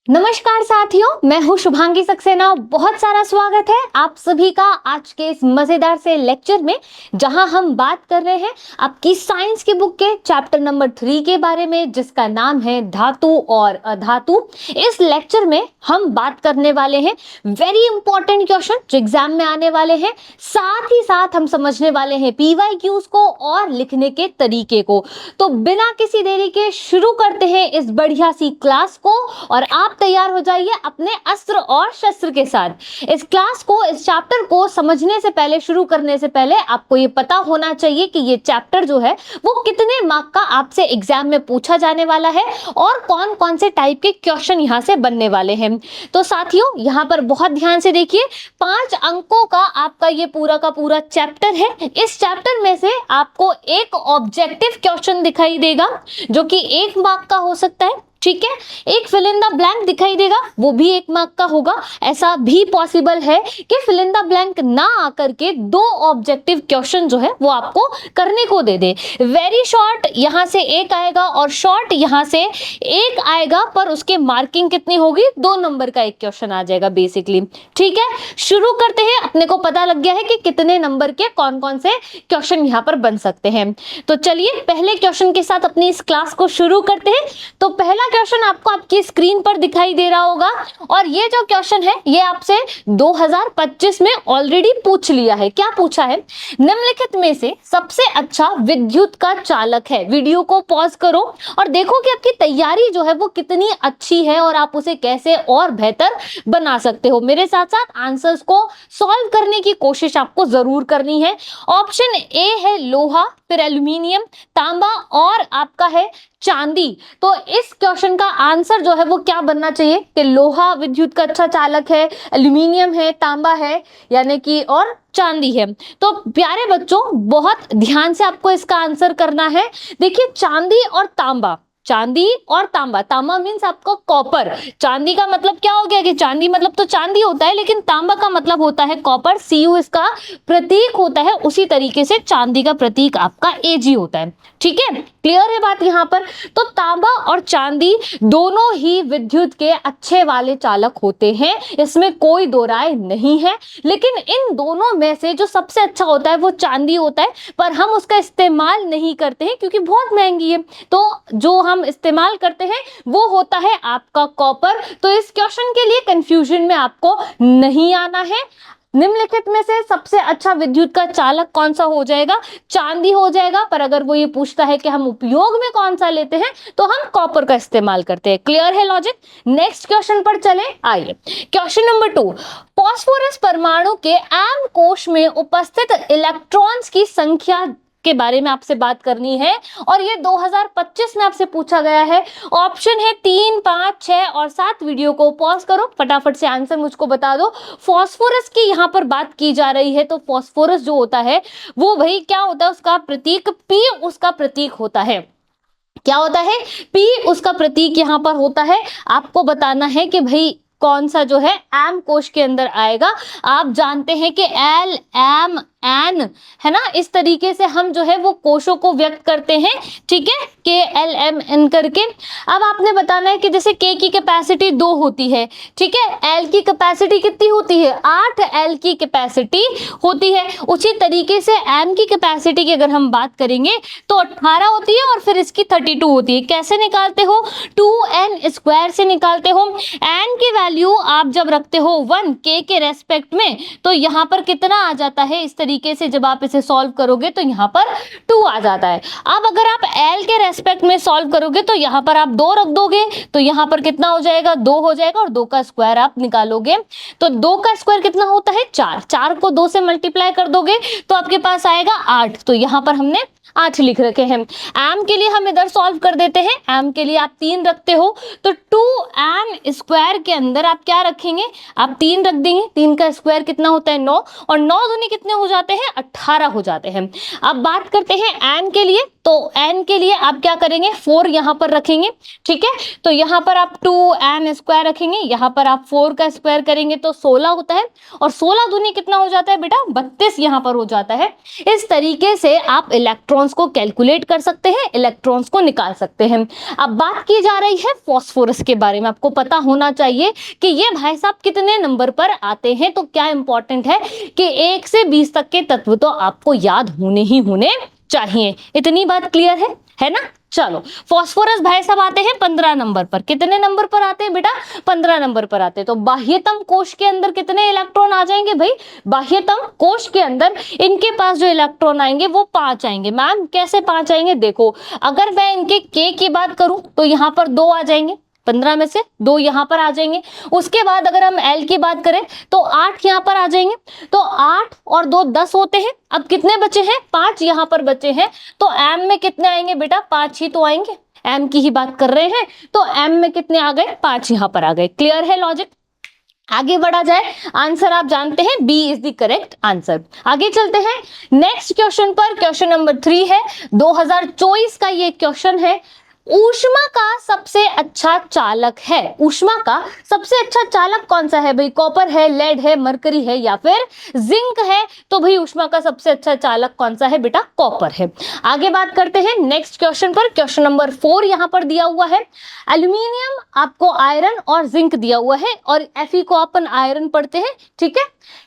नमस्कार साथियों, मैं हूं शुभांगी सक्सेना। बहुत सारा स्वागत है आप सभी का आज के इस मजेदार से लेक्चर में, जहां हम बात कर रहे हैं आपकी साइंस की बुक के चैप्टर नंबर 3 के बारे में, जिसका नाम है धातु और अधातु। इस लेक्चर में हम बात करने वाले हैं वेरी इंपॉर्टेंट क्वेश्चन जो एग्जाम में आने वाले हैं। साथ ही साथ हम समझने वाले हैं PYQs को और लिखने के तरीके को। तो बिना किसी देरी के शुरू करते हैं इस बढ़िया सी क्लास को, और आप तैयार हो जाइए अपने अस्त्र और शस्त्र के साथ। इस क्लास को, इस चैप्टर को समझने से पहले, शुरू करने से पहले आपको ये पता होना चाहिए कि ये चैप्टर जो है वो कितने मार्क का आपसे एग्जाम में पूछा जाने वाला है और कौन कौन से टाइप के क्वेश्चन यहाँ से बनने वाले हैं। तो साथियों, यहाँ पर बहुत ध्यान से देखिए, 5 अंकों का आपका ये पूरा का पूरा चैप्टर है। इस चैप्टर में से आपको एक ऑब्जेक्टिव क्वेश्चन दिखाई देगा जो कि 1 मार्क का हो सकता है, ठीक है। एक फिल इन द ब्लैंक दिखाई देगा, वो भी 1 मार्क का होगा। ऐसा भी पॉसिबल है कि फिल इन द ब्लैंक ना आकर के 2 ऑब्जेक्टिव क्वेश्चन जो है वो आपको करने को दे दे। वेरी शॉर्ट यहां से 1 आएगा और शॉर्ट यहां से 1 आएगा, पर उसके मार्किंग कितनी होगी? 2 नंबर का एक क्वेश्चन आ जाएगा बेसिकली, ठीक है। शुरू करते हैं। अपने को पता लग गया है कि कितने नंबर के कौन कौन से क्वेश्चन यहाँ पर बन सकते हैं। तो चलिए पहले क्वेश्चन के साथ अपनी इस क्लास को शुरू करते हैं। तो पहला क्वेश्चन आपको आपकी स्क्रीन पर दिखाई दे रहा होगा, और ये जो क्वेश्चन है ये आपसे 2025 में ऑलरेडी पूछ लिया है। क्या पूछा है? निम्नलिखित में से सबसे अच्छा विद्युत का चालक है। वीडियो को पॉज करो और देखो कि आपकी तैयारी जो है वो कितनी अच्छी है और आप उसे कैसे और बेहतर बना सकते हो। मेरे साथ साथ आंसर्स को सॉल्व करने की कोशिश आपको जरूर करनी है। ऑप्शन ए है लोहा, फिर एल्यूमिनियम, तांबा और आपका है चांदी। तो इस क्वेश्चन का आंसर जो है वो क्या बनना चाहिए कि लोहा विद्युत का अच्छा चालक है, एल्यूमिनियम है, तांबा है, यानी कि और चांदी है। तो प्यारे बच्चों, बहुत ध्यान से आपको इसका आंसर करना है। देखिए, चांदी और तांबा, चांदी और तांबा, तांबा मीन्स आपका कॉपर। चांदी का मतलब क्या हो गया कि चांदी मतलब तो चांदी होता है, लेकिन तांबा का मतलब होता है कॉपर। Cu इसका प्रतीक होता है, उसी तरीके से चांदी का प्रतीक आपका Ag होता है, ठीक है। क्लियर है बात यहाँ पर? तो तांबा और चांदी दोनों ही विद्युत के अच्छे वाले चालक होते हैं, इसमें कोई दो राय नहीं है। लेकिन इन दोनों में से जो सबसे अच्छा होता है वो चांदी होता है, पर हम उसका इस्तेमाल नहीं करते हैं क्योंकि बहुत महंगी है। तो जो हम इस्तेमाल करते हैं वो होता है आपका कॉपर। तो इस क्वेश्चन के लिए कंफ्यूजन में आपको नहीं आना है। निम्नलिखित में से सबसे अच्छा विद्युत का चालक कौन सा हो जाएगा? चांदी हो जाएगा। पर अगर वो ये पूछता है कि हम उपयोग में कौन सा लेते हैं तो हम कॉपर का इस्तेमाल करते हैं। क्लियर है लॉजिक? नेक्स्ट क्वेश्चन पर चले। आइए, क्वेश्चन नंबर 2। फास्फोरस परमाणु के एम कोश में उपस्थित इलेक्ट्रॉन्स की संख्या के बारे में आपसे बात करनी है, और ये 2025 में आपसे पूछा गया है। ऑप्शन है 3, 5, 6 और 7। वीडियो को पॉज करो, फटाफट से आंसर मुझको बता दो। फास्फोरस की यहाँ पर बात की जा रही है, तो फास्फोरस जो होता है वो भाई क्या होता है? उसका प्रतीक P उसका प्रतीक होता है। क्या होता है? P उसका प्रतीक यहाँ पर होता है। आपको बताना है कि भाई कौन सा जो है एम कोश के अंदर आएगा। आप जानते हैं कि L, M, N है ना, इस तरीके से हम जो है वो कोशों को व्यक्त करते हैं, ठीक है, K, L, M, N करके। अब आपने बताना है कि जैसे K की कैपेसिटी 2 होती है, ठीक है, L की कैपेसिटी कितनी होती है? 8 L की कैपेसिटी होती है। उसी तरीके से M की कैपेसिटी की अगर हम बात करेंगे तो 18 होती है और फिर इसकी 32 होती है। कैसे निकालते हो? 2n² से निकालते हो। n की वैल्यू आप जब रखते हो 1 K के रेस्पेक्ट में, तो यहाँ पर कितना आ जाता है? इस तरीके से जब आप इसे सॉल्व करोगे तो यहाँ पर 2 आ जाता है। अब अगर आप L के रेस्पेक्ट में सॉल्व करोगे तो यहाँ पर आप 2 रख दोगे, तो यहाँ पर कितना हो जाएगा? 2 हो जाएगा, और 2 का स्क्वायर आप निकालोगे तो 2 का स्क्वायर कितना होता है? 4। 4 को 2 से मल्टीप्लाई कर दोगे तो आपके पास आएगा 8। तो यहाँ पर हमने 8 लिख रखे हैं। एम के लिए हम इधर सॉल्व कर देते हैं। एम के लिए आप 3 रखते हो, तो 2n² के अंदर आप क्या रखेंगे? आप 3 रख देंगे। 3 का स्क्वायर कितना होता है? 9, और 9 दूनी कितने हो जाते हैं? 18 हो जाते हैं। अब बात करते हैं n के लिए, तो n के लिए आप क्या करेंगे, 4 यहाँ पर रखेंगे, ठीक है। तो यहाँ पर आप 2n स्क्वायर रखेंगे, यहाँ पर आप 4 का स्क्वायर करेंगे तो 16 होता है, और 16 दूनी कितना हो जाता है बेटा, 32 यहाँ पर हो जाता है। इस तरीके से आप इलेक्ट्रॉन्स को कैलकुलेट कर सकते हैं, इलेक्ट्रॉन्स को निकाल सकते हैं। अब बात की जा रही है फास्फोरस के बारे में। आपको पता होना चाहिए कि ये भाई साहब कितने नंबर पर आते हैं। तो क्या इंपॉर्टेंट है कि 1 से 20 तक के तत्व तो आपको याद होने ही होने चाहिए। इतनी बात क्लियर है ना। चलो, फास्फोरस भाई साहब आते हैं 15 नंबर पर। कितने नंबर पर आते हैं बेटा, 15 नंबर पर आते हैं। तो बाह्यतम कोश के अंदर कितने इलेक्ट्रॉन आ जाएंगे भाई, बाह्यतम कोश के अंदर इनके पास जो इलेक्ट्रॉन आएंगे वो 5 आएंगे। मैम कैसे 5 आएंगे, देखो अगर मैं इनके के की बात करूं तो यहाँ पर 2 आ जाएंगे, 15 में से 2 यहाँ पर आ जाएंगे। उसके बाद अगर हम एल की बात करें तो 8 यहाँ पर आ जाएंगे। तो 8 और 2 10 होते हैं। अब कितने बचे हैं, 5 यहाँ पर बचे हैं। तो एम में कितने आएंगे बेटा, 5 ही तो आएंगे। एम की ही बात कर रहे हैं, तो एम में कितने आ गए, 5 यहाँ पर आ गए। क्लियर है लॉजिक। आगे बढ़ा जाए, आंसर आप जानते हैं B is the correct answer. आगे चलते हैं नेक्स्ट क्वेश्चन पर। क्वेश्चन नंबर 3 है, 2024 का ये क्वेश्चन है। ऊष्मा का सबसे अच्छा चालक है, ऊष्मा का सबसे अच्छा चालक कौन सा है भाई, कॉपर है, लेड है, मरकरी है या फिर जिंक है। तो भाई ऊष्मा का सबसे अच्छा चालक कौन सा है बेटा, कॉपर है। आगे बात करते हैं नेक्स्ट क्वेश्चन पर। क्वेश्चन नंबर 4 यहां पर दिया हुआ है। एल्यूमिनियम आपको आयरन और जिंक दिया हुआ है, और Fe को अपन आयरन पढ़ते हैं, ठीक है।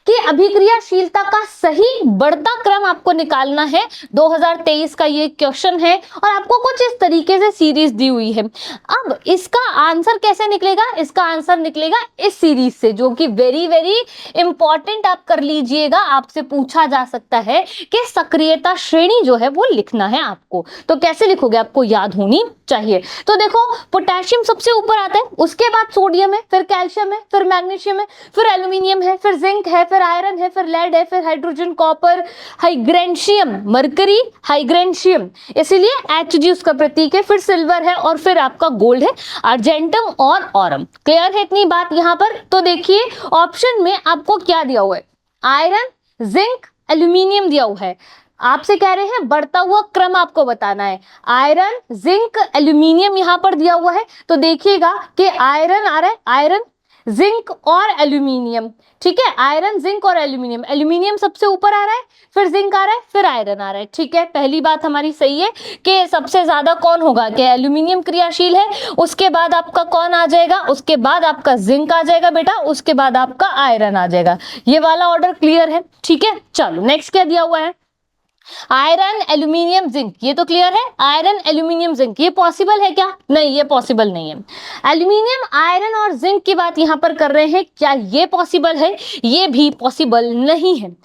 कि अभिक्रियाशीलता का सही बढ़ता क्रम आपको निकालना है। 2023 का ये क्वेश्चन है, और आपको कुछ इस तरीके से सीरीज दी हुई है। अब इसका आंसर कैसे निकलेगा, इसका आंसर निकलेगा इस सीरीज से, जो कि वेरी वेरी इंपॉर्टेंट आप कर लीजिएगा। आपसे पूछा जा सकता है कि सक्रियता श्रेणी जो है वो लिखना है आपको। तो कैसे लिखोगे, आपको याद होनी चाहिए। तो देखो, पोटेशियम सबसे ऊपर आता है, उसके बाद सोडियम है, फिर कैल्शियम है, फिर मैग्नीशियम है, फिर एल्यूमिनियम है, फिर जिंक है, फिर आयरन है, फिर लेड है, फिर हाइड्रोजन, कॉपर, हाइग्रेंशियम, मरकरी, हाइग्रेंशियम, इसीलिए Hg उसका प्रतीक है, फिर सिल्वर है, और फिर आपका गोल्ड है, अर्जेंटम और ऑरम। क्लियर है इतनी बात यहां पर। तो देखिए ऑप्शन में आपको क्या दिया हुआ है, आयरन, जिंक, एल्यूमिनियम दिया हुआ है। आपसे कह रहे हैं बढ़ता हुआ क्रम आपको बताना है। आयरन, जिंक, एल्यूमिनियम यहां पर दिया हुआ है। तो देखिएगा कि आयरन आ रहा है, आयरन, जिंक और एल्यूमिनियम, ठीक है। आयरन, जिंक और एल्यूमिनियम, एल्यूमिनियम सबसे ऊपर आ रहा है, फिर जिंक आ रहा है, फिर आयरन आ रहा है, ठीक है। पहली बात हमारी सही है कि सबसे ज्यादा कौन होगा, कि एल्यूमिनियम क्रियाशील है, उसके बाद आपका कौन आ जाएगा, उसके बाद आपका जिंक आ जाएगा बेटा, उसके बाद आपका आयरन आ जाएगा। ये वाला ऑर्डर क्लियर है, ठीक है। चलो नेक्स्ट क्या दिया हुआ है, आयरन, एल्यूमिनियम, जिंक, ये तो क्लियर है। आयरन, एल्यूमिनियम, जिंक, ये पॉसिबल है क्या, नहीं ये पॉसिबल नहीं है। एल्यूमिनियम, आयरन और जिंक की बात यहां पर कर रहे हैं, क्या ये पॉसिबल है, ये भी पॉसिबल नहीं है।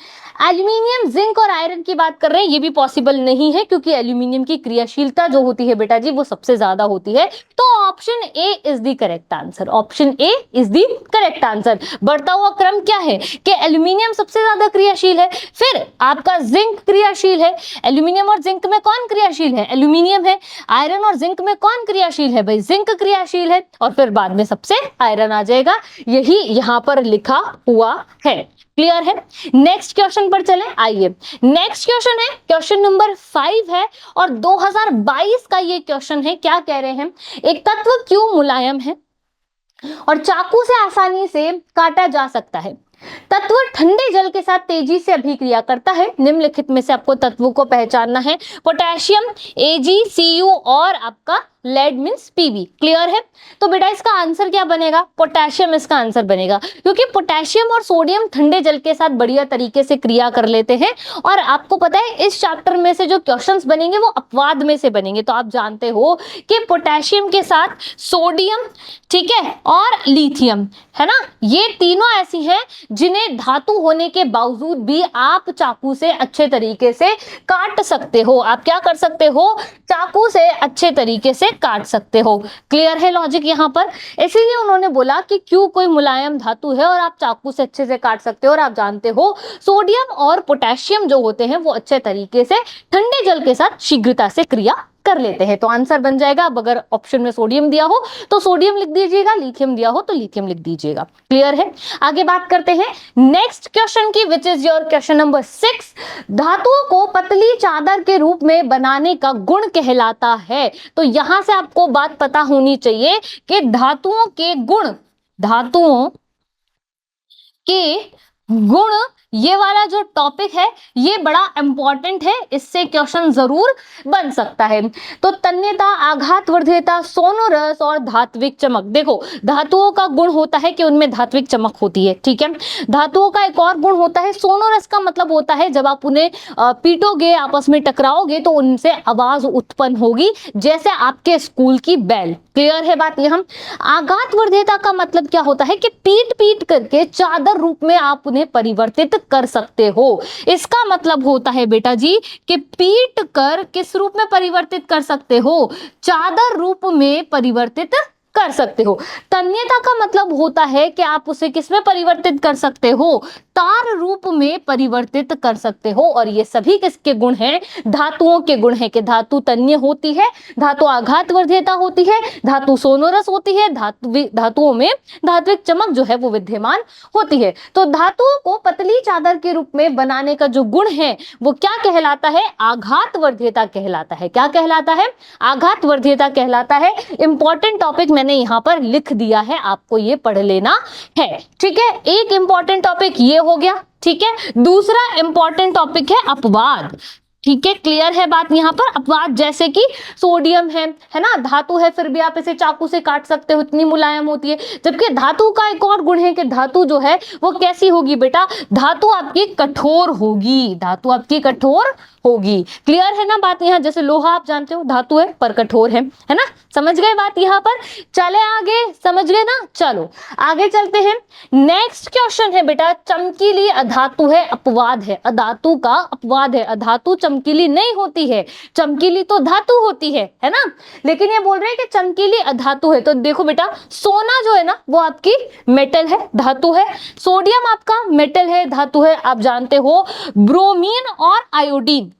एल्यूमिनियम, जिंक और आयरन की बात कर रहे हैं, ये भी पॉसिबल नहीं है, क्योंकि एल्यूमिनियम की क्रियाशीलता जो होती है बेटा जी वो सबसे ज्यादा होती है। तो option A is the correct answer, option A is the correct answer. बढ़ता हुआ क्रम क्या है कि एल्यूमिनियम सबसे ज्यादा क्रियाशील है, फिर आपका जिंक क्रियाशील है। एल्यूमिनियम और जिंक में कौन क्रियाशील है, एल्यूमिनियम है। आयरन और जिंक में कौन क्रियाशील है भाई, जिंक क्रियाशील है, और फिर बाद में सबसे आयरन आ जाएगा। यही यहां पर लिखा हुआ है। क्लियर है। नेक्स्ट क्वेश्चन पर चलें, आइए। नेक्स्ट क्वेश्चन है क्वेश्चन नंबर 5 है, और 2022 का ये क्वेश्चन है। क्या कह रहे हैं, एक तत्व क्यों मुलायम है और चाकू से आसानी से काटा जा सकता है। तत्व ठंडे जल के साथ तेजी से अभिक्रिया करता है। निम्नलिखित में से आपको तत्वों को पहचानना है, पोटेशियम, AgCu और आपका लेड मीन्स Pb। क्लियर है। तो बेटा इसका आंसर क्या बनेगा, पोटेशियम इसका आंसर बनेगा, क्योंकि पोटेशियम और सोडियम ठंडे जल के साथ बढ़िया तरीके से क्रिया कर लेते हैं। और आपको पता है इस चैप्टर में से जो क्वेश्चंस बनेंगे वो अपवाद में से बनेंगे। तो आप जानते हो कि पोटेशियम के साथ सोडियम, ठीक है, और लिथियम, है ना, ये तीनों ऐसी हैं जिन्हें धातु होने के बावजूद भी आप चाकू से अच्छे तरीके से काट सकते हो। आप क्या कर सकते हो, चाकू से अच्छे तरीके से काट सकते हो। क्लियर है लॉजिक यहाँ पर। इसीलिए उन्होंने बोला कि क्यों कोई मुलायम धातु है और आप चाकू से अच्छे से काट सकते हो। और आप जानते हो सोडियम और पोटेशियम जो होते हैं वो अच्छे तरीके से ठंडे जल के साथ शीघ्रता से क्रिया कर लेते हैं। तो आंसर बन जाएगा, अब अगर ऑप्शन में सोडियम दिया हो तो सोडियम लिख दीजिएगा, लिथियम दिया हो तो लिथियम लिख दीजिएगा। क्लियर है? आगे बात करते हैं नेक्स्ट क्वेश्चन की, which is your question number 6। धातुओं को पतली चादर के रूप में बनाने का गुण कहलाता है। तो यहां से आपको बात पता होनी चाहिए कि धातुओं के गुण, धातुओं के गुण, ये वाला जो टॉपिक है ये बड़ा इंपॉर्टेंट है, इससे क्वेश्चन जरूर बन सकता है। तो तन्यता, आघात वर्ध्यता, सोनोरस और धात्विक चमक। देखो धातुओं का गुण होता है कि उनमें धात्विक चमक होती है, ठीक है। धातुओं का एक और गुण होता है सोनोरस, का मतलब होता है जब आप उन्हें पीटोगे, आपस में टकराओगे तो उनसे आवाज उत्पन्न होगी, जैसे आपके स्कूल की बेल। क्लियर है बात यहाँ? आघात वर्ध्यता का मतलब क्या होता है कि पीट पीट करके चादर रूप में आप उन्हें परिवर्तित कर सकते हो। इसका मतलब होता है बेटा जी कि पीट कर किस रूप में परिवर्तित कर सकते हो? चादर रूप में परिवर्तित कर सकते हो। तन्यता का मतलब होता है कि आप उसे किस में परिवर्तित कर सकते हो? तार रूप में परिवर्तित कर सकते हो। और ये सभी किसके गुण हैं? धातुओं के गुण हैं कि धातु तन्य होती है, धातु आघात वर्ध्यता होती है, धातु सोनोरस होती है, धातुओं में धात्विक चमक जो है वो विद्यमान होती है। तो धातुओं को पतली चादर के रूप में बनाने का जो गुण है वो क्या कहलाता है? आघात वर्ध्यता कहलाता है। क्या कहलाता है? आघात वर्ध्यता कहलाता है। इंपॉर्टेंट टॉपिक मैंने यहां पर लिख दिया है, आपको ये पढ़ लेना है, ठीक है। एक इंपॉर्टेंट टॉपिक ये हो गया, ठीक है। दूसरा इंपॉर्टेंट टॉपिक है अपवाद, ठीक है। क्लियर है बात यहाँ पर? अपवाद जैसे कि सोडियम है ना, धातु है फिर भी आप इसे चाकू से काट सकते हो, इतनी मुलायम होती है। जबकि धातु का एक और गुण है कि धातु जो है वो कैसी होगी बेटा? धातु आपकी कठोर होगी, धातु आपकी कठोर होगी। क्लियर है ना बात यहाँ? जैसे लोहा आप जानते हो धातु है पर कठोर है ना? समझ गए बात यहाँ पर? चले आगे, समझ गए ना? चलो आगे चलते हैं। नेक्स्ट क्वेश्चन है बेटा, चमकीली अधातु है, अपवाद है। अधातु का अपवाद है, अधातु चमकीली नहीं होती है, चमकीली तो धातु होती है ना? लेकिन ये बोल रहे हैं कि चमकीली अधातु है। तो देखो बेटा, सोना जो है ना वो आपकी मेटल है, धातु है। सोडियम आपका मेटल है, धातु है। आप जानते हो ब्रोमीन और आयोडीन,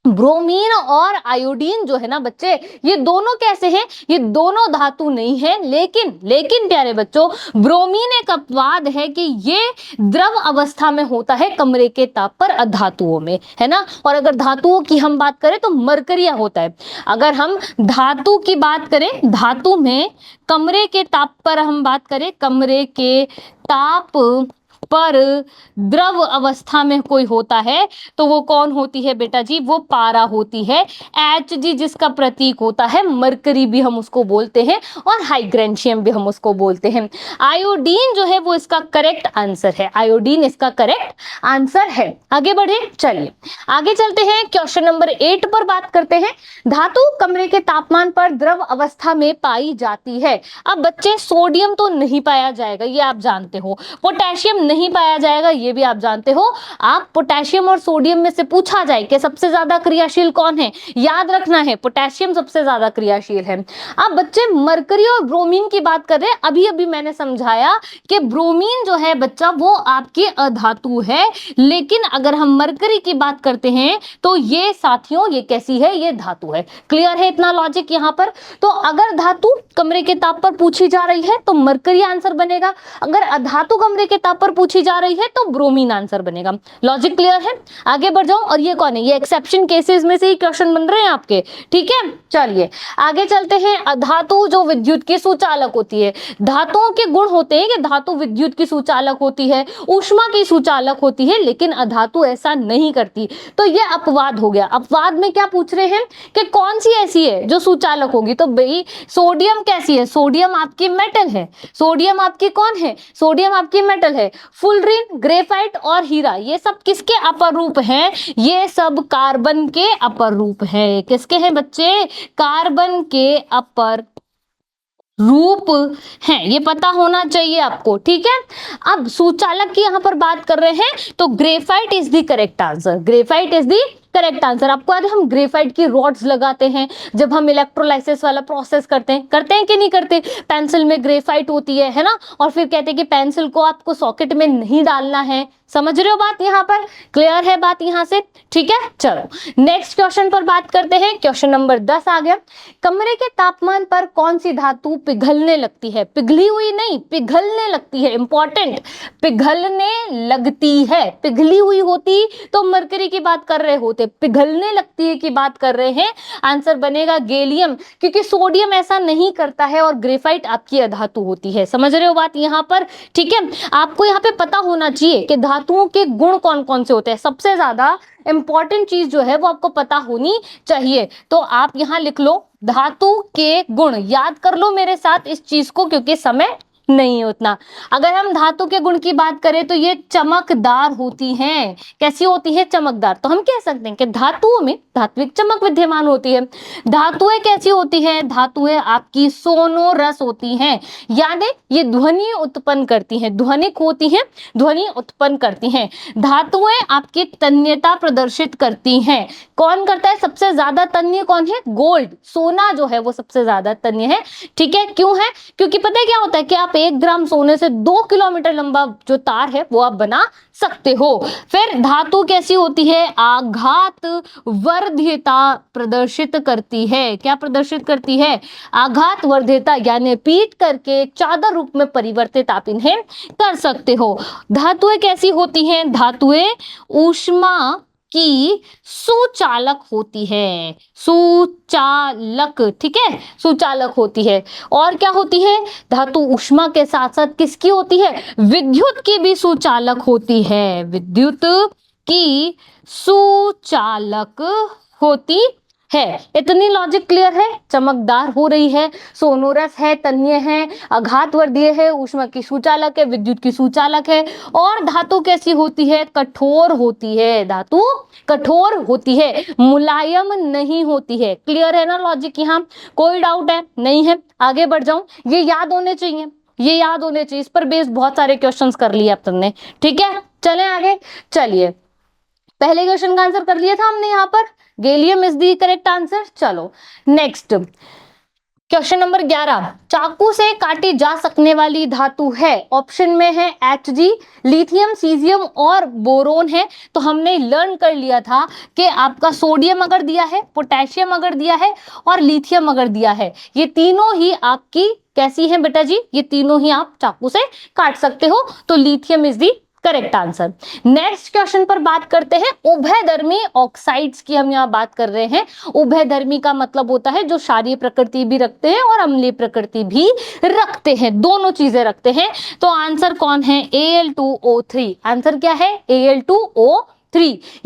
ब्रोमीन और आयोडीन जो है ना बच्चे, ये दोनों कैसे हैं? ये दोनों धातु नहीं है, लेकिन प्यारे बच्चों, ब्रोमीन एक अपवाद है कि ये द्रव अवस्था में होता है कमरे के ताप पर अधातुओं में, है ना। और अगर धातुओं की हम बात करें तो मरकरिया होता है। अगर हम धातु की बात करें, धातु में कमरे के ताप पर हम बात करें, कमरे के ताप पर द्रव अवस्था में कोई होता है तो वो कौन होती है बेटा जी? वो पारा होती है। Hg जिसका प्रतीक होता है, मरकरी भी हम उसको बोलते हैं और हाइग्रेंशियम भी हम उसको बोलते हैं। आयोडीन जो है वो इसका करेक्ट आंसर है, आयोडीन इसका करेक्ट आंसर है। आगे बढ़े, चलिए आगे चलते हैं। क्वेश्चन नंबर 8 पर बात करते हैं। धातु कमरे के तापमान पर द्रव अवस्था में पाई जाती है। अब बच्चे सोडियम तो नहीं पाया जाएगा, ये आप जानते हो। पोटेशियम नहीं पाया जाएगा, ये भी आप जानते हो। आप पोटेशियम और सोडियम में से पूछा जाए कि सबसे ज्यादा क्रियाशील कौन है, याद रखना है पोटेशियम सबसे ज्यादा क्रियाशील है। अब बच्चे मरकरी और ब्रोमीन की बात कर रहे हैं। अभी अभी मैंने समझाया कि ब्रोमीन जो है बच्चा वो आपकी अधातु है, लेकिन अगर हम मरकरी की बात करते हैं तो ये साथियों ये कैसी है? ये धातु है। क्लियर है इतना लॉजिक यहाँ पर? तो अगर धातु कमरे के ताप पर पूछी जा रही है तो मरकरी आंसर बनेगा, अगर अधातु कमरे के ताप पर पूछी जा रही है तो ब्रोमीन आंसर बनेगा। लॉजिक क्लियर है? आगे बढ़ जाओ। और ये कौन है? ये एक्सेप्शन केसेस में से ही क्वेश्चन बन रहे हैं आपके, ठीक है। चलिए आगे चलते हैं। अधातु जो विद्युत की सुचालक होती है, धातुओं के गुण होते हैं कि धातु विद्युत की सुचालक होती है, ऊष्मा की सुचालक होती है, लेकिन अधातु ऐसा नहीं करती। तो ये अपवाद हो गया। अपवाद में क्या पूछ रहे हैं कि कौन सी ऐसी है जो सुचालक होगी? तो भाई सोडियम कैसी है? सोडियम आपकी मेटल है। सोडियम आपकी कौन है? सोडियम आपकी मेटल है। फुलरिन, ग्रेफाइट और हीरा, ये सब किसके अपर रूप हैं? ये सब कार्बन के अपर रूप है। किसके हैं बच्चे? कार्बन के अपर रूप हैं, ये पता होना चाहिए आपको, ठीक है। अब सुचालक की यहां पर बात कर रहे हैं तो graphite is the correct answer, graphite is the correct answer. आपको याद है हम ग्रेफाइट की रॉड्स लगाते हैं जब हम इलेक्ट्रोलाइसिस वाला प्रोसेस करते हैं कि नहीं करते? पेंसिल में ग्रेफाइट होती है ना, और फिर कहते हैं कि पेंसिल को आपको सॉकेट में नहीं डालना है। समझ रहे हो बात? यहाँ पर क्लियर है बात यहाँ से? ठीक है, चलो नेक्स्ट क्वेश्चन पर बात करते हैं। क्वेश्चन नंबर 10 आ गया। कमरे के तापमान पर कौन सी धातु पिघलने लगती है? पिघली हुई नहीं, पिघलने लगती है। इंपॉर्टेंट, पिघलने लगती है। पिघली हुई होती तो मरकरी की बात कर रहे होते, पिघलने लगती है की बात कर रहे हैं। आंसर बनेगा गैलियम, क्योंकि सोडियम ऐसा नहीं करता है और ग्रेफाइट आपकी अधातु होती है। समझ रहे हो बात यहाँ पर? ठीक है, आपको यहाँ पे पता होना चाहिए कि धातुओं के गुण कौन कौन से होते हैं। सबसे ज्यादा इंपॉर्टेंट चीज जो है वो आपको पता होनी चाहिए। तो आप यहां लिख लो धातु के गुण, याद कर लो मेरे साथ इस चीज को, क्योंकि समय नहीं है उतना। अगर हम धातु के गुण की बात करें तो ये चमकदार होती हैं। कैसी होती है? चमकदार। तो हम कह सकते हैं कि धातुओं में धात्विक चमक विद्यमान होती है। धातुएं कैसी होती है? धातुएं आपकी सोनोरस होती हैं, यानी ये ध्वनि उत्पन्न करती हैं, ध्वनिक होती हैं, ध्वनि उत्पन्न करती हैं। धातुएं आपकी तन्यता प्रदर्शित करती हैं। कौन करता है सबसे ज्यादा तन्य? कौन है? गोल्ड, सोना जो है वो सबसे ज्यादा तन्य है। ठीक है, क्यों है? क्योंकि पता है क्या होता है कि आप 1 ग्राम सोने से 2 किलोमीटर लंबा जो तार है वो आप बना सकते हो। फिर धातु कैसी होती है? आघात वर्ध्यता प्रदर्शित करती है। क्या प्रदर्शित करती है? आघात वर्ध्यता, यानी पीट करके चादर रूप में परिवर्तित आप इन्हें कर सकते हो। धातुएं कैसी होती हैं? धातुएं ऊष्मा की सुचालक होती है। सुचालक, ठीक है, सुचालक होती है। और क्या होती है? धातु ऊष्मा के साथ साथ किसकी होती है? विद्युत की भी सुचालक होती है। विद्युत की सुचालक होती है। इतनी लॉजिक क्लियर है? चमकदार हो रही है, सोनोरस है, तन्य है, आघातवर्धीय है, ऊष्मा की सुचालक है, विद्युत की सुचालक है। और धातु कैसी होती है? कठोर होती है। धातु कठोर होती है, मुलायम नहीं होती है। क्लियर है ना लॉजिक? यहाँ कोई डाउट है? नहीं है? आगे बढ़ जाऊं, ये याद होने चाहिए, ये याद होने चाहिए। इस पर बेस्ड बहुत सारे क्वेश्चंस कर लिए अब तुमने। ठीक है, चलें आगे। चलिए, पहले क्वेश्चन का आंसर कर लिया था हमने यहाँ पर, gallium is the correct answer. चलो नेक्स्ट क्वेश्चन नंबर 11। चाकू से काटी जा सकने वाली धातु है, ऑप्शन में है Hg, लिथियम, सीजियम और बोरोन है। तो हमने लर्न कर लिया था कि आपका सोडियम अगर दिया है, पोटेशियम अगर दिया है और लिथियम अगर दिया है, ये तीनों ही आपकी कैसी हैं बेटा जी? ये तीनों ही आप चाकू से काट सकते हो। तो lithium is the correct answer. Next question पर बात करते हैं उभयधर्मी ऑक्साइड्स की। हम यहाँ बात कर रहे हैं। उभयधर्मी का मतलब होता है जो क्षारीय प्रकृति भी रखते हैं और अम्लीय प्रकृति भी रखते हैं, दोनों चीजें रखते हैं। तो आंसर कौन है? Al2O3। आंसर क्या है? Al2O3।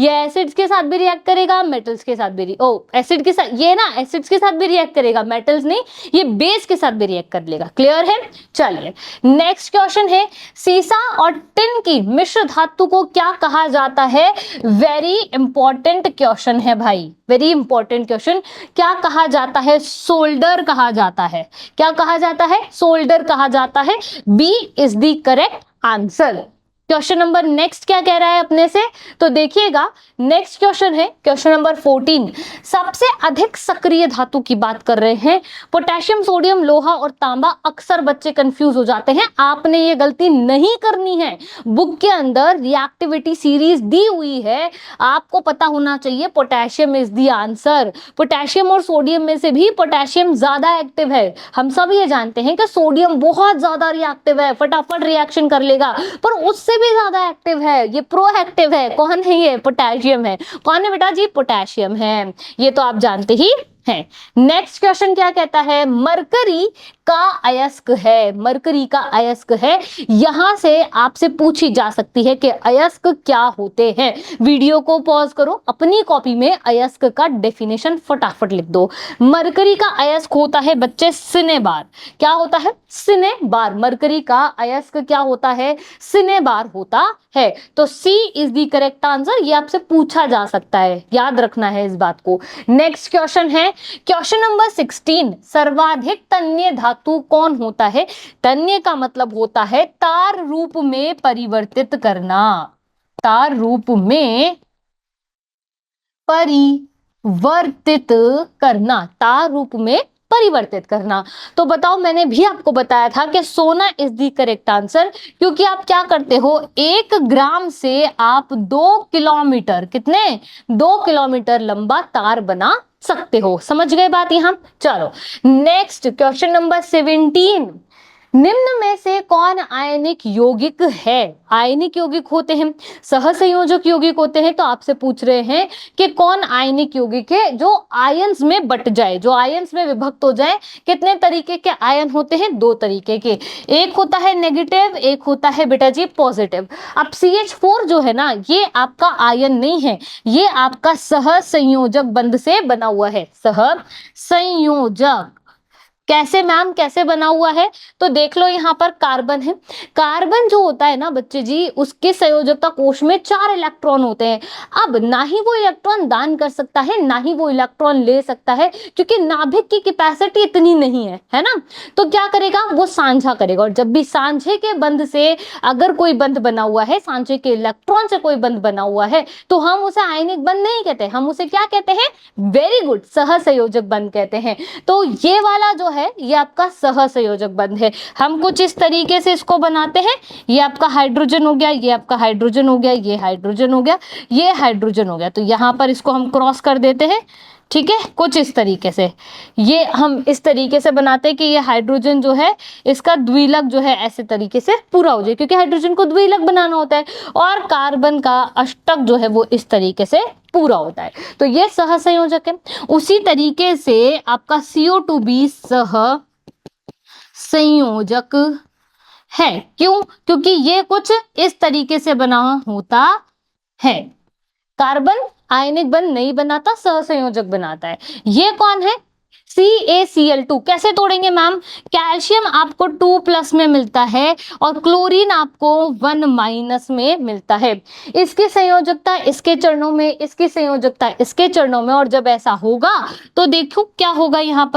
ये एसिड्स के साथ भी रिएक्ट करेगा, मेटल्स के साथ भी एसिड के साथ, ये ना एसिड्स के साथ भी रिएक्ट करेगा, मेटल्स नहीं, ये बेस के साथ भी रिएक्ट कर लेगा। क्लियर है? चलिए नेक्स्ट क्वेश्चन है, सीसा और टिन की मिश्र धातु को क्या कहा जाता है? वेरी इंपॉर्टेंट क्वेश्चन है भाई, वेरी इंपॉर्टेंट क्वेश्चन। क्या कहा जाता है? सोल्डर कहा जाता है। क्या कहा जाता है? सोल्डर कहा जाता है। B is the correct answer. Question number next क्या कह रहा है अपने से? तो देखिएगा, नेक्स्ट क्वेश्चन है क्वेश्चन नंबर 14। सबसे अधिक सक्रिय धातु की बात कर रहे हैं। पोटेशियम, सोडियम, लोहा और तांबा। अक्सर बच्चे कंफ्यूज हो जाते हैं, आपने ये गलती नहीं करनी है। बुक के अंदर रिएक्टिविटी सीरीज दी हुई है, आपको पता होना चाहिए potassium is the answer. Potassium और सोडियम में से भी पोटेशियम ज्यादा एक्टिव है। हम सब ये जानते हैं कि सोडियम बहुत ज्यादा रिएक्टिव है, फटाफट रिएक्शन कर लेगा, पर उससे भी ज्यादा एक्टिव है, ये प्रोएक्टिव है। कौन है ये? पोटेशियम है। कौन है बेटा जी? पोटेशियम है। ये तो आप जानते ही हैं। नेक्स्ट क्वेश्चन क्या कहता है? मरकरी का अयस्क है। मरकरी का अयस्क है। यहां से आपसे पूछी जा सकती है कि अयस्क क्या होते हैं। वीडियो को पॉज करो, अपनी कॉपी में अयस्क का डेफिनेशन फटाफट लिख दो। मरकरी का अयस्क होता है बच्चे सिनेबार। क्या होता है? सिनेबार। मरकरी का अयस्क क्या होता है? सिनेबार होता है। तो सी इज द करेक्ट आंसर। ये आपसे पूछा जा सकता है, याद रखना है इस बात को। नेक्स्ट क्वेश्चन है क्वेश्चन नंबर 16। सर्वाधिक तन्य धातु कौन होता है? तन्य का मतलब होता है तार रूप में परिवर्तित करना। तार रूप में परिवर्तित करना, तार रूप में परिवर्तित करना। तो बताओ, मैंने भी आपको बताया था कि सोना इज द करेक्ट आंसर, क्योंकि आप क्या करते हो, 1 ग्राम से आप 2 किलोमीटर, कितने, 2 किलोमीटर लंबा तार बना सकते हो। समझ गए बात यहां? चलो नेक्स्ट क्वेश्चन नंबर 17, निम्न में से कौन आयनिक यौगिक है? आयनिक यौगिक होते हैं, सहसंयोजक यौगिक होते हैं, तो आपसे पूछ रहे हैं कि कौन आयनिक यौगिक है जो आयंस में बट जाए, जो आयंस में विभक्त हो जाए। कितने तरीके के आयन होते हैं? 2 तरीके के, एक होता है नेगेटिव, एक होता है बेटा जी पॉजिटिव। अब CH4 जो है ना, ये आपका आयन नहीं है, ये आपका सहसंयोजक बंध से बना हुआ है। सहसंयोजक कैसे मैम, कैसे बना हुआ है? तो देख लो, यहाँ पर कार्बन है, कार्बन जो होता है ना बच्चे जी, उसके संयोजकता कोश में 4 इलेक्ट्रॉन होते हैं। अब ना ही वो इलेक्ट्रॉन दान कर सकता है, ना ही वो इलेक्ट्रॉन ले सकता है, क्योंकि नाभिक की कैपेसिटी इतनी नहीं है ना। तो क्या करेगा, वो साझा करेगा, और जब भी सांझे के बंध से अगर कोई बंध बना हुआ है, सांझे के इलेक्ट्रॉन से कोई बंध बना हुआ है, तो हम उसे आयनिक बंध नहीं कहते, हम उसे क्या कहते हैं? वेरी गुड, सहसंयोजक बंध कहते हैं। तो ये वाला जो है, ये आपका सहसंयोजक बंध है। हम कुछ इस तरीके से इसको बनाते हैं, ये आपका हाइड्रोजन हो गया, ये आपका हाइड्रोजन हो गया, ये हाइड्रोजन हो गया, ये हाइड्रोजन हो गया। तो यहां पर इसको हम क्रॉस कर देते हैं, ठीक है, कुछ इस तरीके से। ये हम इस तरीके से बनाते हैं कि ये हाइड्रोजन जो है, इसका द्विलक जो है ऐसे तरीके से पूरा हो जाए, क्योंकि हाइड्रोजन को द्विलक बनाना होता है, और कार्बन का अष्टक जो है वो इस तरीके से पूरा होता है। तो ये सहसंयोजक है। उसी तरीके से आपका CO2 भी सहसंयोजक है। क्यों? क्योंकि ये कुछ इस तरीके से बना होता है। कार्बन आयनिक बंध नहीं बनाता, सहसंयोजक बनाता है। ये कौन है? CaCl2। कैसे तोड़ेंगे मैम? कैल्शियम आपको 2+ में मिलता है, और क्लोरीन आपको 1- में मिलता है। इसकी संयोजकता इसके चरणों में, इसकी संयोजकता इसके चरणों में, और जब ऐसा होगा तो देखो क्या होगा, यहाँ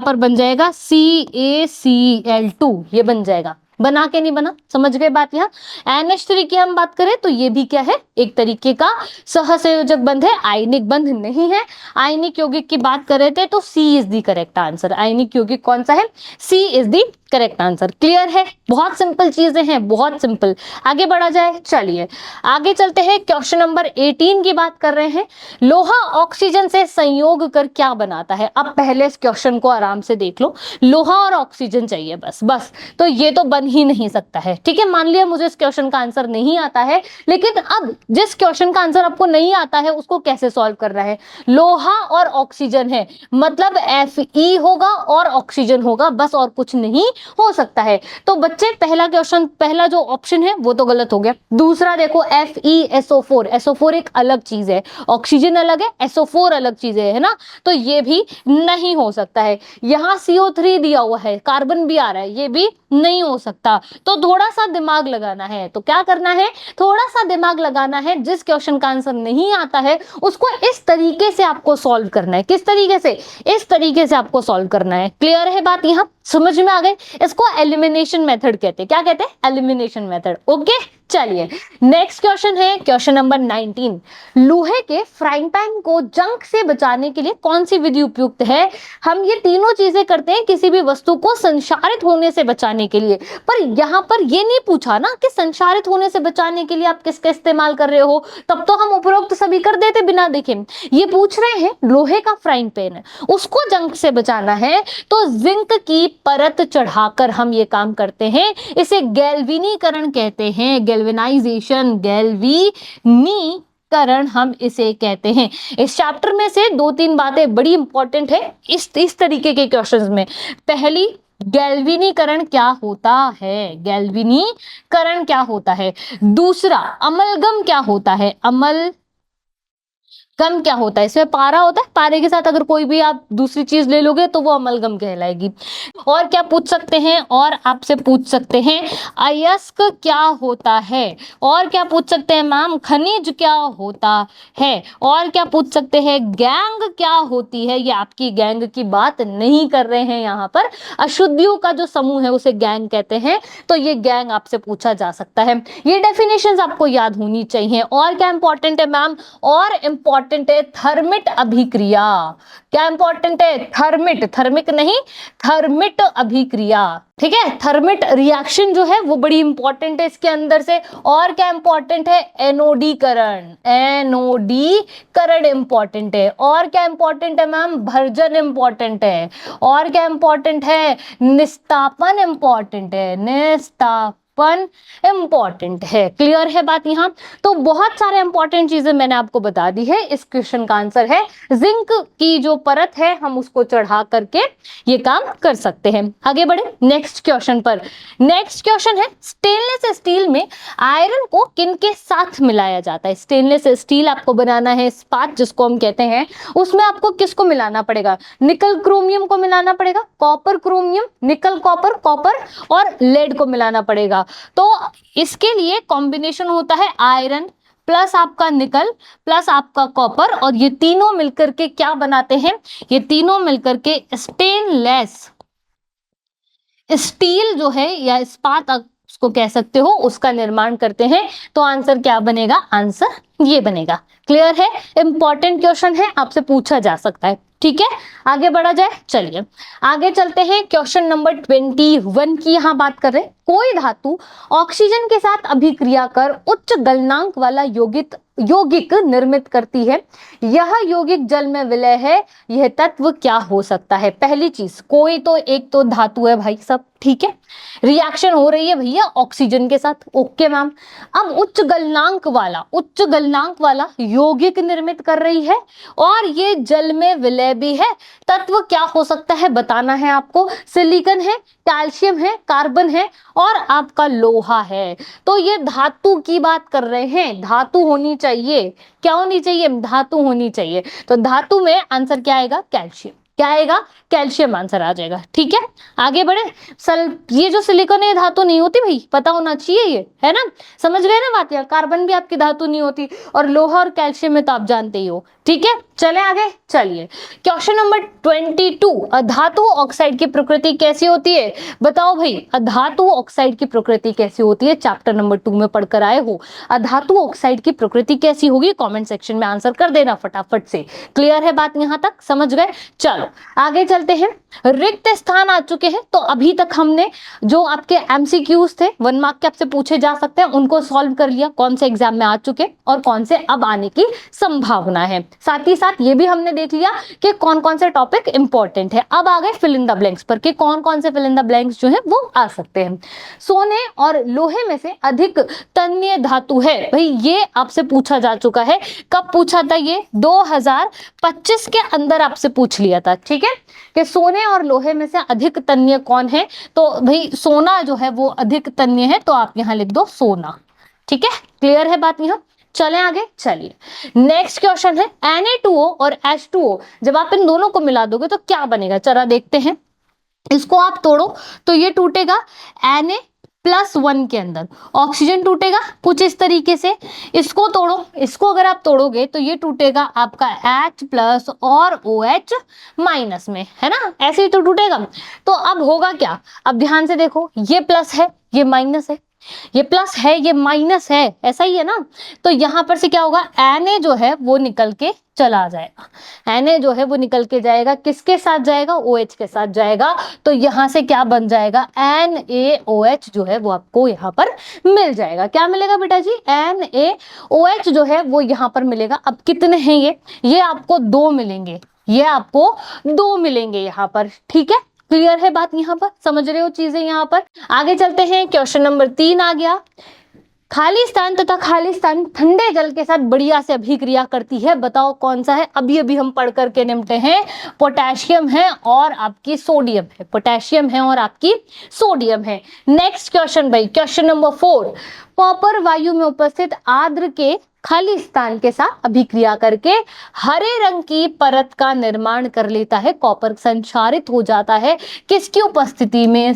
पर बन जाएगा CaCl2, ये बन जाएगा। बना के नहीं बना? समझ गए बात? यहाँ NH3 की हम बात करें तो ये भी क्या है? एक तरीके का सहसंयोजक बंध है, आयनिक बंध नहीं है। आयनिक यौगिक की बात कर रहे थे तो C is the correct answer. आयनिक यौगिक कौन सा है? C is the correct answer. Clear है? बहुत सिंपल चीजें हैं, बहुत सिंपल। आगे बढ़ा जाए, चलिए आगे चलते हैं। क्वेश्चन नंबर 18 की बात कर रहे हैं। लोहा ऑक्सीजन से संयोग कर क्या बनाता है? अब पहले इस क्वेश्चन को आराम से देख लो। लोहा और ऑक्सीजन चाहिए, बस तो ये तो बन ही नहीं सकता है, ठीक है। मान लिया मुझे इस क्वेश्चन का आंसर नहीं आता है, लेकिन अब जिस क्वेश्चन का आंसर आपको नहीं आता है उसको कैसे सॉल्व करना है? लोहा और ऑक्सीजन है, मतलब Fe होगा और ऑक्सीजन होगा, बस और कुछ नहीं हो सकता है। तो बच्चे पहला क्वेश्चन, पहला जो ऑप्शन है वो तो गलत हो गया। दूसरा देखो, FeSO4, SO4 एक अलग चीज है, ऑक्सीजन अलग है, SO4 अलग चीज है ना, तो ये भी नहीं हो सकता है। यहाँ CO3 दिया हुआ है, कार्बन भी आ रहा है, ये भी नहीं हो सकता। तो थोड़ा सा दिमाग लगाना है। तो क्या करना है? थोड़ा सा दिमाग लगाना है। जिस क्वेश्चन का आंसर नहीं आता है उसको इस तरीके से आपको सॉल्व करना है। किस तरीके से? इस तरीके से आपको सॉल्व करना है। क्लियर है बात? यहां समझ में आ गए? इसको एलिमिनेशन मेथड कहते हैं। क्या कहते हैं? Elimination method. ओके, चलिए नेक्स्ट क्वेश्चन है क्वेश्चन नंबर 19। लोहे के फ्राइंग पैन को जंग से बचाने के लिए कौन सी विधि उपयुक्त है? हम ये तीनों चीजें करते हैं किसी भी वस्तु को संचारित होने से बचाने के लिए, पर यहां पर ये नहीं पूछा ना कि संचारित होने से बचाने के लिए आप किसका इस्तेमाल कर रहे हो, तब तो हम उपरोक्त सभी कर देते बिना देखे। ये पूछ रहे हैं लोहे का फ्राइंग पैन है, उसको जंग से बचाना है, तो जिंक की परत चढ़ाकर हम ये काम करते हैं। इसे गैल्वेनीकरण कहते हैं, गैल्वेनाइजेशन, गैल्वेनीकरण हम इसे कहते हैं। इस चैप्टर में से 2-3 बातें बड़ी इंपॉर्टेंट है इस तरीके के क्वेश्चंस में। पहली, गैल्वेनीकरण क्या होता है? गैल्वेनीकरण क्या होता है? दूसरा, अमलगम क्या होता है? अमलगम क्या होता है? इसमें पारा होता है, पारे के साथ अगर कोई भी आप दूसरी चीज ले लोगे तो वो अमलगम कहलाएगी। और क्या पूछ सकते हैं? और आपसे पूछ सकते हैं अयस्क क्या होता है? और क्या पूछ सकते हैं मैम? खनिज क्या होता है? और क्या पूछ सकते हैं? गैंग क्या होती है? ये आपकी गैंग की बात नहीं कर रहे हैं, यहाँ पर अशुद्धियों का जो समूह है उसे गैंग कहते हैं, तो ये गैंग आपसे पूछा जा सकता है। ये डेफिनेशंस आपको याद होनी चाहिए। और क्या इंपॉर्टेंट है मैम? और इंपॉर्टेंट इंपॉर्टेंट है थर्मिट अभिक्रिया। क्या इंपॉर्टेंट है? थर्मिट, थर्मिक नहीं, थर्मिट अभिक्रिया। ठीक है, थर्मिट रिएक्शन जो है वो बड़ी इंपॉर्टेंट है इसके अंदर से। और क्या इंपॉर्टेंट है? एनोडीकरण, एनोडीकरण इंपॉर्टेंट है। और क्या इंपॉर्टेंट है मैम? भर्जन इंपॉर्टेंट है। और क्या इंपॉर्टेंट है? निस्तापन इंपॉर्टेंट है, निस्तापन इंपॉर्टेंट है। क्लियर है बात यहाँ? तो बहुत सारे इंपॉर्टेंट चीजें मैंने आपको बता दी है। इस क्वेश्चन का आंसर है जिंक की जो परत है हम उसको चढ़ा करके ये काम कर सकते हैं। आगे बढ़े नेक्स्ट क्वेश्चन पर। नेक्स्ट क्वेश्चन है स्टेनलेस स्टील में आयरन को किन के साथ मिलाया जाता है? स्टेनलेस स्टील आपको बनाना है, इस्पात जिसको हम कहते हैं, उसमें आपको किसको मिलाना पड़ेगा? निकल क्रोमियम को मिलाना पड़ेगा, कॉपर क्रोमियम, निकल कॉपर, कॉपर और लेड को मिलाना पड़ेगा। तो इसके लिए कॉम्बिनेशन होता है आयरन प्लस आपका निकल प्लस आपका कॉपर, और ये तीनों मिलकर के क्या बनाते हैं? ये तीनों मिलकर के स्टेनलेस स्टील जो है या इस्पात आप उसको कह सकते हो, उसका निर्माण करते हैं। तो आंसर क्या बनेगा? आंसर ये बनेगा। क्लियर है? इंपॉर्टेंट क्वेश्चन है, आपसे पूछा जा सकता है। ठीक है, आगे बढ़ा जाए। चलिए आगे चलते हैं। क्वेश्चन नंबर 21 की यहाँ बात कर रहे हैं। कोई धातु ऑक्सीजन के साथ अभिक्रिया कर उच्च गलनांक वाला यौगिक निर्मित करती है, यह यौगिक जल में विलय है, यह तत्व क्या हो सकता है? पहली चीज, कोई तो एक तो धातु है भाई सब, ठीक है, रिएक्शन हो रही है भैया ऑक्सीजन के साथ, ओके मैम। अब उच्च गलनांक वाला यौगिक निर्मित कर रही है और ये जल में विलय भी है, तत्व क्या हो सकता है बताना है आपको। सिलिकॉन है, कैल्शियम है, कार्बन है और आपका लोहा है। तो ये धातु की बात कर रहे हैं, धातु होनी चाहिए। क्या होनी चाहिए? धातु होनी चाहिए। तो धातु में आंसर क्या आएगा? कैल्शियम। क्या आएगा? कैल्शियम आंसर आ जाएगा। ठीक है, आगे बढ़े। ये जो सिलिकॉन है धातु नहीं होती भाई, पता होना चाहिए ये, है ना? समझ गए ना बात? यार कार्बन भी आपकी धातु नहीं होती और लोहा और कैल्शियम में तो आप जानते ही हो। ठीक है, चले आगे। चलिए क्वेश्चन नंबर 22, अधातु ऑक्साइड की प्रकृति कैसी होती है? बताओ भाई, अधातु ऑक्साइड की प्रकृति कैसी होती है? चैप्टर नंबर 2 में पढ़कर आए हो। अधातु ऑक्साइड की प्रकृति कैसी होगी? कमेंट सेक्शन में आंसर कर देना फटाफट से। क्लियर है बात यहां तक? समझ गए? चलो आगे चलते हैं। रिक्त स्थान आ चुके हैं, तो अभी तक हमने जो आपके एमसीक्यूज थे 1 मार्क के आपसे पूछे जा सकते हैं उनको सॉल्व कर लिया, कौन से एग्जाम में आ चुके और कौन से अब आने की संभावना है। साथ ही साथ ये भी हमने देख लिया कि कौन कौन से टॉपिक इंपॉर्टेंट है। अब आ गए फिल इन द ब्लैंक्स पर कि कौन कौन से फिल इन द ब्लैंक्स जो है वो आ सकते हैं। सोने और लोहे में से अधिक तन्य धातु है, भाई ये आपसे पूछा जा चुका है। कब पूछा था? ये 2025 के अंदर आपसे पूछ लिया था। ठीक है, कि सोने और लोहे में से अधिक तन्य कौन है? तो भाई सोना जो है वो अधिक तन्य है, तो आप यहां लिख दो सोना। ठीक है, क्लियर है बात यहां? चलें आगे। चलिए नेक्स्ट क्वेश्चन है Na2O और H2O, जब आप इन दोनों को मिला दोगे तो क्या बनेगा? चला देखते हैं। इसको आप तोड़ो तो ये टूटेगा Na+1 के अंदर, ऑक्सीजन टूटेगा कुछ इस तरीके से। इसको तोड़ो, इसको अगर आप तोड़ोगे तो ये टूटेगा आपका H+ और OH- में, है ना? ऐसे ही तो टूटेगा। तो अब होगा क्या? अब ध्यान से देखो, ये प्लस है, ये माइनस है, ये प्लस है, ये माइनस है, ऐसा ही है ना? तो यहां पर से क्या होगा? Na जो है वो निकल के चला जाएगा, Na जो है वो निकल के जाएगा, किसके साथ जाएगा? OH के साथ जाएगा। तो यहां से क्या बन जाएगा? NaOH जो है वो आपको यहां पर मिल जाएगा। क्या मिलेगा बेटा जी? NaOH जो है वो यहां पर मिलेगा। अब कितने हैं ये आपको 2 मिलेंगे, ये आपको 2 मिलेंगे यहां पर। ठीक है, क्लियर है बात यहां पर? समझ रहे हो चीजें यहां पर? आगे चलते हैं। क्वेश्चन नंबर 3 आ गया। खाली स्थान तथा खाली स्थान ठंडे जल के साथ बढ़िया से अभिक्रिया करती है, बताओ कौन सा है? अभी अभी हम पढ़ करके निपटे हैं, पोटेशियम है और आपकी सोडियम है, पोटेशियम है और आपकी सोडियम है। नेक्स्ट क्वेश्चन भाई, क्वेश्चन नंबर 4, कॉपर वायु में उपस्थित आर्द्र के खाली स्थान के साथ अभिक्रिया करके हरे रंग की परत का निर्माण कर लेता है। कॉपर संचारित हो जाता है किसकी उपस्थिति में?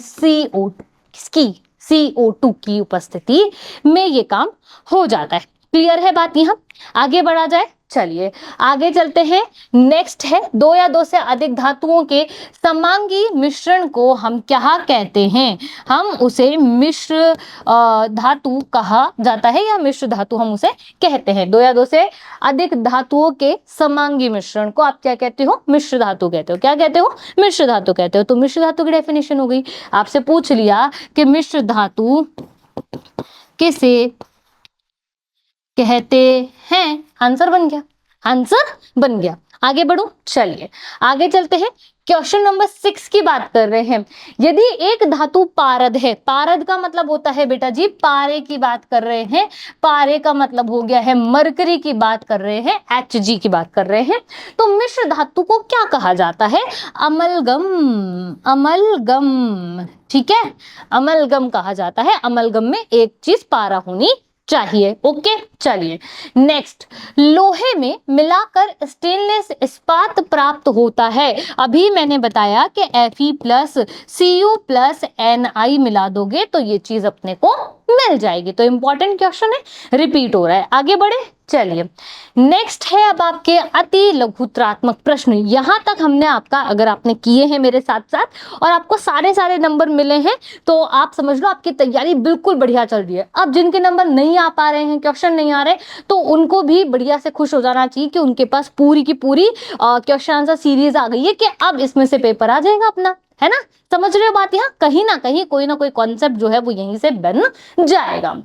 CO2 की उपस्थिति में ये काम हो जाता है। क्लियर है बात यहाँ? आगे बढ़ा जाए, चलिए आगे चलते हैं। नेक्स्ट है, दो या दो से अधिक धातुओं के समांगी मिश्रण को हम क्या कहते हैं? हम उसे मिश्र धातु कहा जाता है, या मिश्र धातु हम उसे कहते हैं। दो या दो से अधिक धातुओं के समांगी मिश्रण को आप क्या कहते हो? मिश्र धातु कहते हो। क्या कहते हो? मिश्र धातु कहते हो। तो मिश्र धातु की डेफिनेशन हो गई। आपसे पूछ लिया कि मिश्र धातु किसे कहते हैं, आंसर बन गया, आंसर बन गया। आगे बढ़ो, चलिए आगे चलते हैं। क्वेश्चन नंबर 6 की बात कर रहे हैं। यदि एक धातु पारद है, पारद का मतलब होता है बेटा जी पारे की बात कर रहे हैं, पारे का मतलब हो गया है मरकरी की बात कर रहे हैं, Hg की बात कर रहे हैं, तो मिश्र धातु को क्या कहा जाता है? अमलगम, अमलगम, ठीक है, अमलगम कहा जाता है। अमलगम में एक चीज पारा होनी चाहिए। ओके, चलिए नेक्स्ट, लोहे में मिलाकर स्टेनलेस इस्पात प्राप्त होता है। अभी मैंने बताया कि Fe plus Cu plus Ni मिला दोगे तो ये चीज अपने को मिल जाएगी। तो इंपॉर्टेंट क्वेश्चन है, रिपीट हो रहा है। आगे बढ़े, चलिए नेक्स्ट है अब आपके अति लघुत्रात्मक प्रश्न। यहां तक हमने आपका, अगर आपने किए हैं मेरे साथ साथ और आपको सारे नंबर मिले हैं तो आप समझ लो आपकी तैयारी बिल्कुल बढ़िया चल रही है। अब जिनके नंबर नहीं आ पा रहे हैं, क्वेश्चन नहीं आ रहे, तो उनको भी बढ़िया से खुश हो जाना चाहिए कि उनके पास पूरी की पूरी क्वेश्चन आंसर सीरीज आ गई है कि अब इसमें से पेपर आ जाएगा अपना, है ना? समझ रहे हो बात? यहाँ कहीं ना कहीं कोई ना कोई कॉन्सेप्ट जो है वो यहीं से बन जाएगा।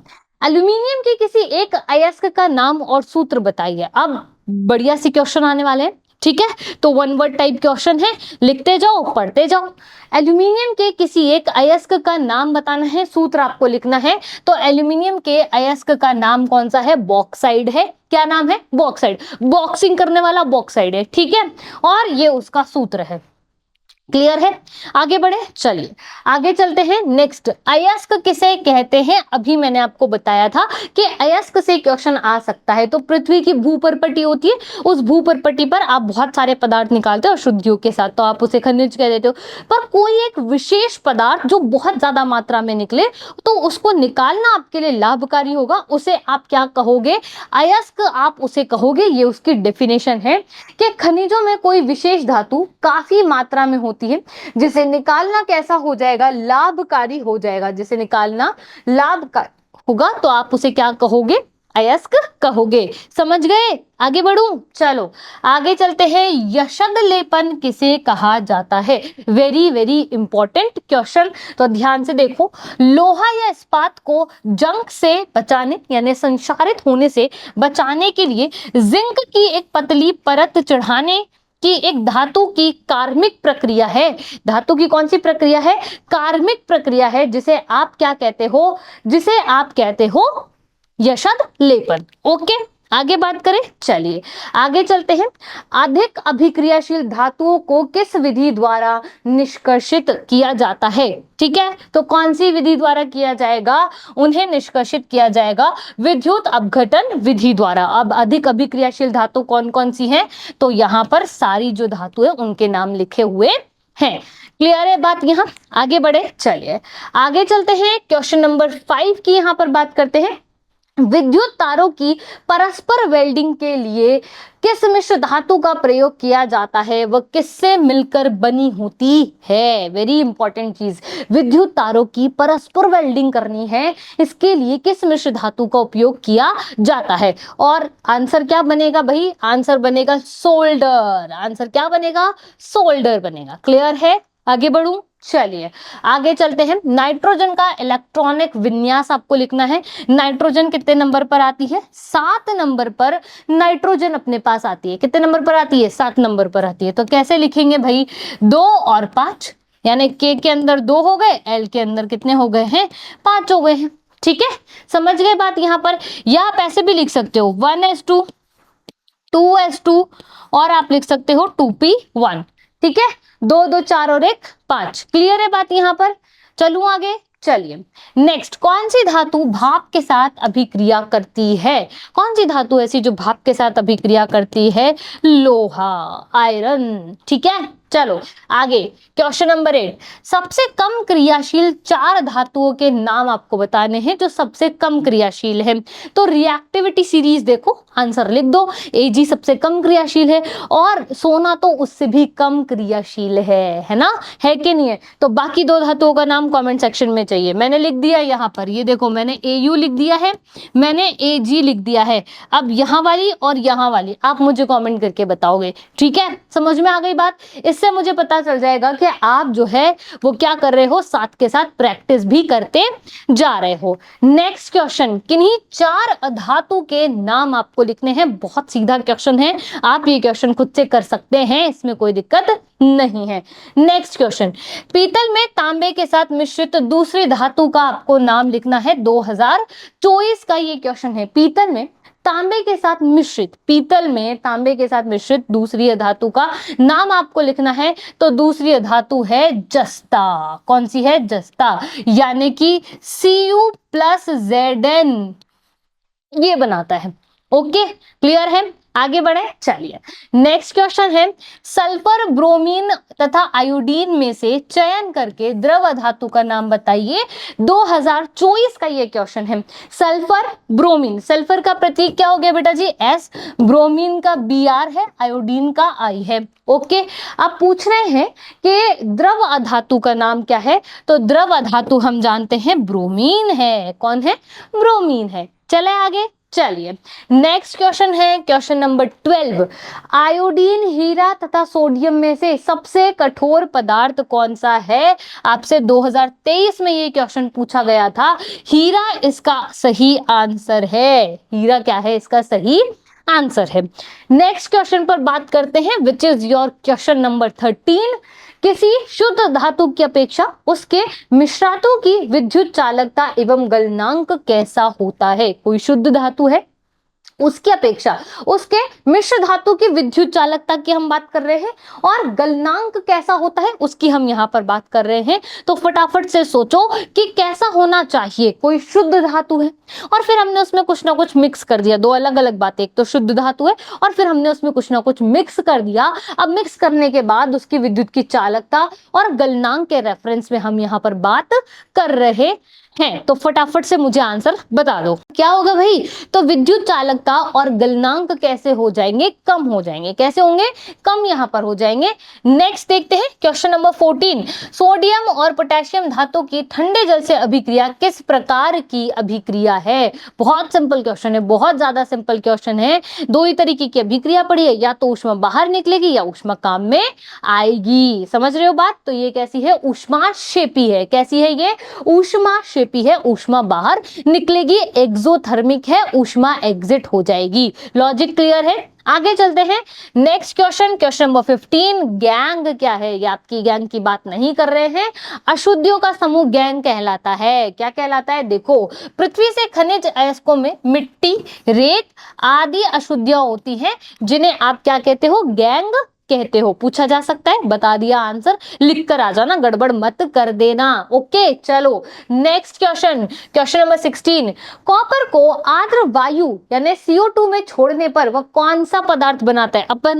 एल्यूमिनियम के किसी एक अयस्क का नाम और सूत्र बताइए। अब बढ़िया सी क्वेश्चन आने वाले हैं, ठीक है? तो वन वर्ड टाइप क्वेश्चन है, लिखते जाओ पढ़ते जाओ। एल्यूमिनियम के किसी एक अयस्क का नाम बताना है, सूत्र आपको लिखना है। तो एल्यूमिनियम के अयस्क का नाम कौन सा है? बॉक्साइड है। क्या नाम है? बॉक्साइड, बॉक्सिंग करने वाला बॉक्साइड है, ठीक है? और ये उसका सूत्र है। क्लियर है? आगे बढ़े, चलिए आगे चलते हैं। नेक्स्ट, अयस्क किसे कहते हैं? अभी मैंने आपको बताया था कि अयस्क से क्वेश्चन आ सकता है। तो पृथ्वी की भूपर्पटी होती है, उस भूपर्पटी पर आप बहुत सारे पदार्थ निकालते हो अशुद्धियों के साथ, तो आप उसे खनिज कह देते हो। पर कोई एक विशेष पदार्थ जो बहुत ज्यादा मात्रा में निकले तो उसको निकालना आपके लिए लाभकारी होगा, उसे आप क्या कहोगे? अयस्क आप उसे कहोगे। ये उसकी डेफिनेशन है कि खनिजों में कोई विशेष धातु काफी मात्रा में होती है जिसे निकालना कैसा हो जाएगा? लाभकारी हो जाएगा। जिसे निकालना लाभकारी होगा तो आप उसे क्या कहोगे? अयस्क कहोगे। समझ गए? आगे बढ़ूं, चलो आगे चलते हैं। यशद लेपन किसे कहा जाता है? वेरी इंपॉर्टेंट क्वेश्चन, तो ध्यान से देखो। लोहा या इस्पात को जंग से बचाने यानी संक्षारित होने से बचाने के लिए जिंक की एक पतली परत चढ़ाने की एक धातु की कार्मिक प्रक्रिया है। धातु की कौन सी प्रक्रिया है? कार्मिक प्रक्रिया है, जिसे आप क्या कहते हो? जिसे आप कहते हो यशद लेपन। ओके, आगे बात करें, चलिए आगे चलते हैं। अधिक अभिक्रियाशील धातुओं को किस विधि द्वारा निष्कर्षित किया जाता है? ठीक है, तो कौन सी विधि द्वारा किया जाएगा? उन्हें निष्कर्षित किया जाएगा विद्युत अपघटन विधि द्वारा। अब अधिक अभिक्रियाशील धातु कौन कौन सी हैं? तो यहाँ पर सारी जो धातु है उनके नाम लिखे हुए हैं। क्लियर है बात? यहाँ आगे बढ़े, चलिए आगे चलते हैं। क्वेश्चन नंबर 5 की यहाँ पर बात करते हैं। विद्युत तारों की परस्पर वेल्डिंग के लिए किस मिश्र धातु का प्रयोग किया जाता है? वह किससे मिलकर बनी होती है? वेरी इंपॉर्टेंट चीज, विद्युत तारों की परस्पर वेल्डिंग करनी है, इसके लिए किस मिश्र धातु का उपयोग किया जाता है? और आंसर क्या बनेगा भाई? आंसर बनेगा सोल्डर। आंसर क्या बनेगा? सोल्डर बनेगा। क्लियर है? आगे बढ़ूं, चलिए आगे चलते हैं। नाइट्रोजन का इलेक्ट्रॉनिक विन्यास आपको लिखना है। नाइट्रोजन कितने नंबर पर आती है? 7 नंबर पर नाइट्रोजन अपने पास आती है। कितने नंबर पर आती है? 7 नंबर पर आती है। तो कैसे लिखेंगे भाई? 2 और 5, यानी के अंदर 2 हो गए, एल के अंदर कितने हो गए हैं? 5 हो गए हैं। ठीक है, समझ गए बात यहाँ पर? या आप ऐसे भी लिख सकते हो 1s2 2s2 और आप लिख सकते हो 2p1। ठीक है, 2 2 4 और 1 5। क्लियर है बात यहाँ पर? चलूं आगे, चलिए नेक्स्ट। कौन सी धातु भाप के साथ अभिक्रिया करती है? कौन सी धातु ऐसी जो भाप के साथ अभिक्रिया करती है? लोहा, आयरन। ठीक है, चलो आगे, क्वेश्चन नंबर 8, सबसे कम क्रियाशील 4 धातुओं के नाम आपको बताने हैं जो सबसे कम क्रियाशील है। तो रिएक्टिविटी सीरीज देखो, आंसर लिख दो। Ag सबसे कम क्रियाशील है और सोना तो उससे भी कम क्रियाशील है ना, है कि नहीं है? तो बाकी 2 धातुओं का नाम कमेंट सेक्शन में चाहिए। मैंने लिख दिया यहाँ पर, ये देखो मैंने Au लिख दिया है, मैंने Ag लिख दिया है। अब यहाँ वाली और यहाँ वाली आप मुझे कमेंट करके बताओगे, ठीक है? समझ में आ गई बात? इससे मुझे पता चल जाएगा कि आप जो है वो क्या कर रहे हो, साथ के साथ प्रैक्टिस भी करते जा रहे हो। नेक्स्ट क्वेश्चन, किन्हीं 4 धातु के नाम आपको लिखने हैं। बहुत सीधा क्वेश्चन है, आप ये क्वेश्चन खुद से कर सकते हैं, इसमें कोई दिक्कत नहीं है। नेक्स्ट क्वेश्चन, पीतल में तांबे के साथ मिश्रित दूसरी धातु का आपको नाम लिखना है। 2024 का ये क्वेश्चन है। पीतल में तांबे के साथ मिश्रित, पीतल में तांबे के साथ मिश्रित दूसरी धातु का नाम आपको लिखना है। तो दूसरी धातु है जस्ता। कौन सी है? जस्ता, यानी कि Cu+Zn ये बनाता है। ओके, क्लियर है? आगे बढ़े, चलिए नेक्स्ट क्वेश्चन है, सल्फर, ब्रोमीन तथा आयोडीन में से चयन करके द्रव धातु का नाम बताइए। 2024 का ये क्वेश्चन है। सल्फर, ब्रोमीन, सल्फर का प्रतीक क्या हो गया बेटा जी? S, ब्रोमीन का Br है, आयोडीन का I है। ओके, आप पूछ रहे हैं कि द्रव धातु का नाम क्या है? तो द्रव धातु हम जानते हैं ब्रोमीन है। कौन है? ब्रोमीन है। चले आगे, चलिए नेक्स्ट क्वेश्चन है, क्वेश्चन नंबर 12, आयोडीन, हीरा तथा सोडियम में से सबसे कठोर पदार्थ कौन सा है? आपसे 2023 में ये क्वेश्चन पूछा गया था। हीरा इसका सही आंसर है। हीरा क्या है? इसका सही आंसर है। नेक्स्ट क्वेश्चन पर बात करते हैं, which is your question number 13, किसी शुद्ध धातु की अपेक्षा उसके मिश्रातों की विद्युत चालकता एवं गलनांक कैसा होता है? कोई शुद्ध धातु है, उसकी अपेक्षा उसके मिश्र धातु की विद्युत चालकता की हम बात कर रहे हैं, और गलनांक कैसा होता है उसकी हम यहाँ पर बात कर रहे हैं। तो फटाफट से सोचो कि कैसा होना चाहिए। कोई शुद्ध धातु है और फिर हमने उसमें कुछ ना कुछ मिक्स कर दिया। 2 अलग अलग बातें, एक तो शुद्ध धातु है और फिर हमने उसमें कुछ ना कुछ मिक्स कर दिया। अब मिक्स करने के बाद उसकी विद्युत की चालकता और गलनांक के रेफरेंस में हम यहाँ पर बात कर रहे हैं। तो फटाफट से मुझे आंसर बता दो, क्या होगा भाई? तो विद्युत चालकता और गलनांक कैसे हो जाएंगे? कम हो जाएंगे। कैसे होंगे? कम यहाँ पर हो जाएंगे। नेक्स्ट देखते हैं क्वेश्चन नंबर 14, सोडियम और पोटेशियम धातु की ठंडे जल से अभिक्रिया किस प्रकार की अभिक्रिया है? बहुत सिंपल क्वेश्चन है, बहुत ज्यादा सिंपल क्वेश्चन है। 2 ही तरीके की अभिक्रिया पड़ी है, या तो ऊष्मा बाहर निकलेगी या ऊष्मा काम में आएगी। समझ रहे हो बात? तो ये कैसी है? ऊष्माक्षेपी है। कैसी है ये? ऊष्माक्षेपी है, ऊष्मा बाहर निकलेगी। एक्सोथर्मिक है, ऊष्मा एग्जिट हो जाएगी। लॉजिक क्लियर है? आगे चलते हैं। Next question, question number 15, gang क्या है? याद की गैंग की बात नहीं कर रहे हैं, अशुद्धियों का समूह गैंग कहलाता है। क्या कहलाता है? देखो, पृथ्वी से खनिज अयस्कों में मिट्टी, रेत आदि अशुद्धियां होती हैं, जिन्हें आप क्या कहते हो? गैंग कहते हो। पूछा जा सकता है, बता दिया आंसर, लिख कर आ जाना, गड़बड़ मत कर देना। ओके, चलो next question, question number 16, copper को आर्द्र वायु यानी CO2 में छोड़ने पर वह कौन सा पदार्थ बनाता है? अपन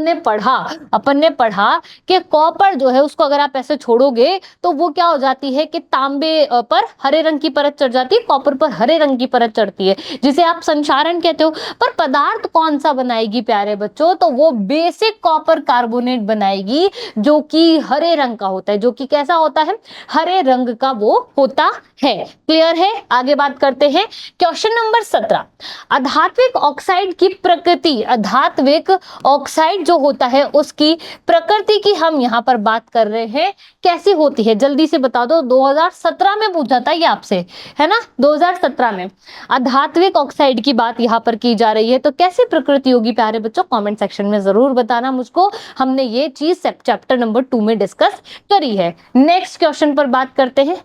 ने पढ़ा कि कॉपर जो है उसको अगर आप ऐसे छोड़ोगे तो वो क्या हो जाती है कि तांबे पर हरे रंग की परत चढ़ जाती है, कॉपर पर हरे रंग की परत चढ़ती है, जिसे आप संक्षारण कहते हो। पर पदार्थ कौन सा बनाएगी प्यारे बच्चों? तो वो बेसिक कॉपर कार्बोनेट बनाएगी, जो कि हरे रंग का होता है। जो कि कैसा होता है? हरे रंग का वो होता है। क्लियर है? आगे बात करते हैं, क्वेश्चन नंबर 17, अधात्विक ऑक्साइड की प्रकृति, अधात्विक ऑक्साइड जो होता है उसकी प्रकृति की हम यहाँ पर बात कर रहे हैं। कैसी होती है? जल्दी से बता दो। 2017 में पूछा था ये आपसे, है ना? 2017 में अधात्विक ऑक्साइड की बात यहाँ पर की जा रही है। तो कैसी प्रकृति होगी प्यारे बच्चों? कमेंट सेक्शन में जरूर बताना मुझको। हमने ये चीज चैप्टर नंबर 2 में डिस्कस करी है। नेक्स्ट क्वेश्चन पर बात करते हैं,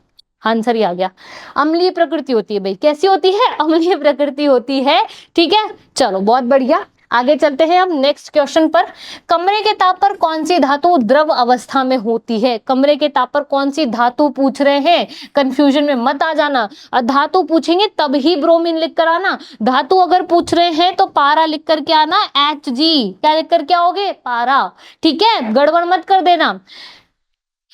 आंसर ही आ गया। अम्लीय प्रकृति होती है भाई। कैसी होती है? अम्लीय प्रकृति होती है। ठीक है, चलो बहुत बढ़िया। आगे चलते हैं हम नेक्स्ट क्वेश्चन पर। कमरे के ताप पर कौन सी धातु द्रव अवस्था में होती है? कमरे के ताप पर कौन सी धातु पूछ रहे हैं, कंफ्यूजन में मत आ जाना। और धातु पूछेंगे तब ही ब्रोमीन लिख कर आना, धातु अगर पूछ रहे हैं तो पारा लिख करके आना, Hg क्या लिख करके आओगे, पारा। ठीक है, गड़बड़ मत कर देना।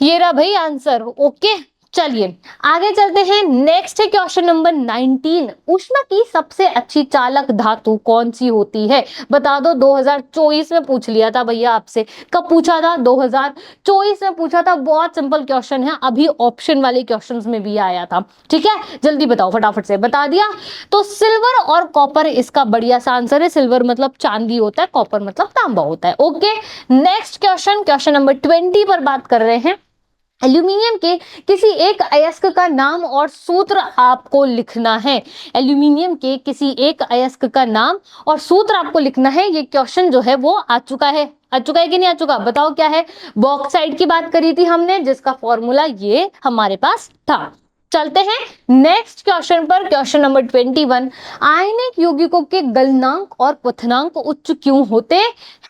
ये रहा भाई आंसर। ओके, चलिए आगे चलते हैं। नेक्स्ट है क्वेश्चन नंबर 19। ऊष्मा की सबसे अच्छी चालक धातु कौन सी होती है? बता दो, 2024 में पूछ लिया था भैया आपसे। कब पूछा था? 2024 में पूछा था। बहुत सिंपल क्वेश्चन है, अभी ऑप्शन वाले क्वेश्चंस में भी आया था। ठीक है, जल्दी बताओ, फटाफट से बता दिया तो सिल्वर और कॉपर इसका बढ़िया सा आंसर है। सिल्वर मतलब चांदी होता है, कॉपर मतलब तांबा होता है। Okay, next question, question number 20 पर बात कर रहे हैं। एल्यूमिनियम के किसी एक अयस्क का नाम और सूत्र आपको लिखना है। एल्यूमिनियम के किसी एक अयस्क का नाम और सूत्र आपको लिखना है। ये क्वेश्चन जो है वो आ चुका है कि नहीं आ चुका? बताओ क्या है। बॉक्साइड की बात करी थी हमने, जिसका फॉर्मूला ये हमारे पास था। चलते हैं नेक्स्ट क्वेश्चन पर, क्वेश्चन नंबर 21। आयनिक यौगिकों के गलनांक और क्वथनांक उच्च क्यों होते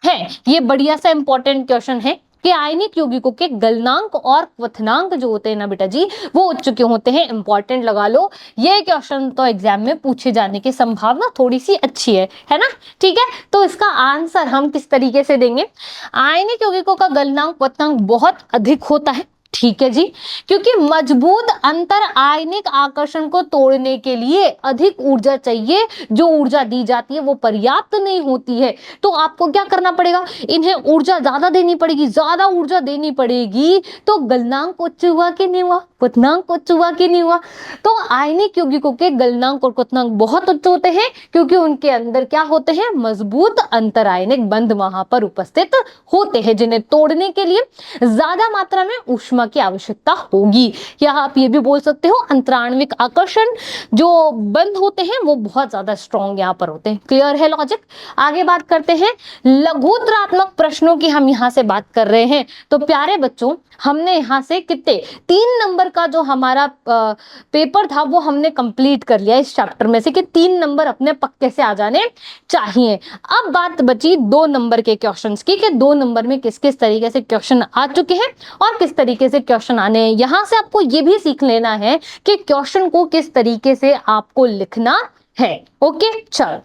हैं? ये बढ़िया सा इंपॉर्टेंट क्वेश्चन है कि आयनिक यौगिकों के गलनांक और क्वथनांक जो होते हैं ना बेटा जी, वो उच्च क्यों होते हैं। इंपॉर्टेंट लगा लो, ये क्वेश्चन तो एग्जाम में पूछे जाने की संभावना थोड़ी सी अच्छी है ना। ठीक है, तो इसका आंसर हम किस तरीके से देंगे? आयनिक यौगिकों का गलनांक क्वथनांक बहुत अधिक होता है। ठीक है जी, क्योंकि मजबूत अंतर आयनिक आकर्षण को तोड़ने के लिए अधिक ऊर्जा चाहिए। जो ऊर्जा दी जाती है वो पर्याप्त नहीं होती है, तो आपको क्या करना पड़ेगा? इन्हें ऊर्जा ज्यादा देनी पड़ेगी। ज्यादा ऊर्जा देनी पड़ेगी तो गलनांक उच्च हुआ कि नहीं हुआ, क्वथनांक उच्च हुआ कि नहीं हुआ? तो आयनिक यौगिकों के गलनांक और क्वथनांक बहुत उच्च होते हैं, क्योंकि उनके अंदर क्या होते हैं? मजबूत अंतर आयनिक बंध वहां पर उपस्थित होते हैं, जिन्हें तोड़ने के लिए ज्यादा मात्रा में ऊष्मा की आवश्यकता होगी। या आप ये भी बोल सकते हो अंतराण्विक आकर्षण जो बंध होते हैं वो बहुत ज्यादा स्ट्रॉन्ग यहाँ पर होते हैं। क्लियर है लॉजिक? आगे बात करते हैं लघुत्तरात्मक प्रश्नों की। हम यहाँ से बात कर रहे हैं तो प्यारे बच्चों, हमने यहाँ से कितने 3 नंबर का जो हमारा पेपर था वो हमने कंप्लीट कर लिया इस चैप्टर में से, कि 3 नंबर अपने पक्के से आ जाने चाहिए। अब बात बची 2 नंबर के क्वेश्चंस की, कि 2 नंबर में किस किस तरीके से क्वेश्चन आ चुके हैं और किस तरीके से क्वेश्चन आने हैं। यहां से आपको ये भी सीख लेना है कि क्वेश्चन को किस तरीके से आपको लिखना है। ओके, चल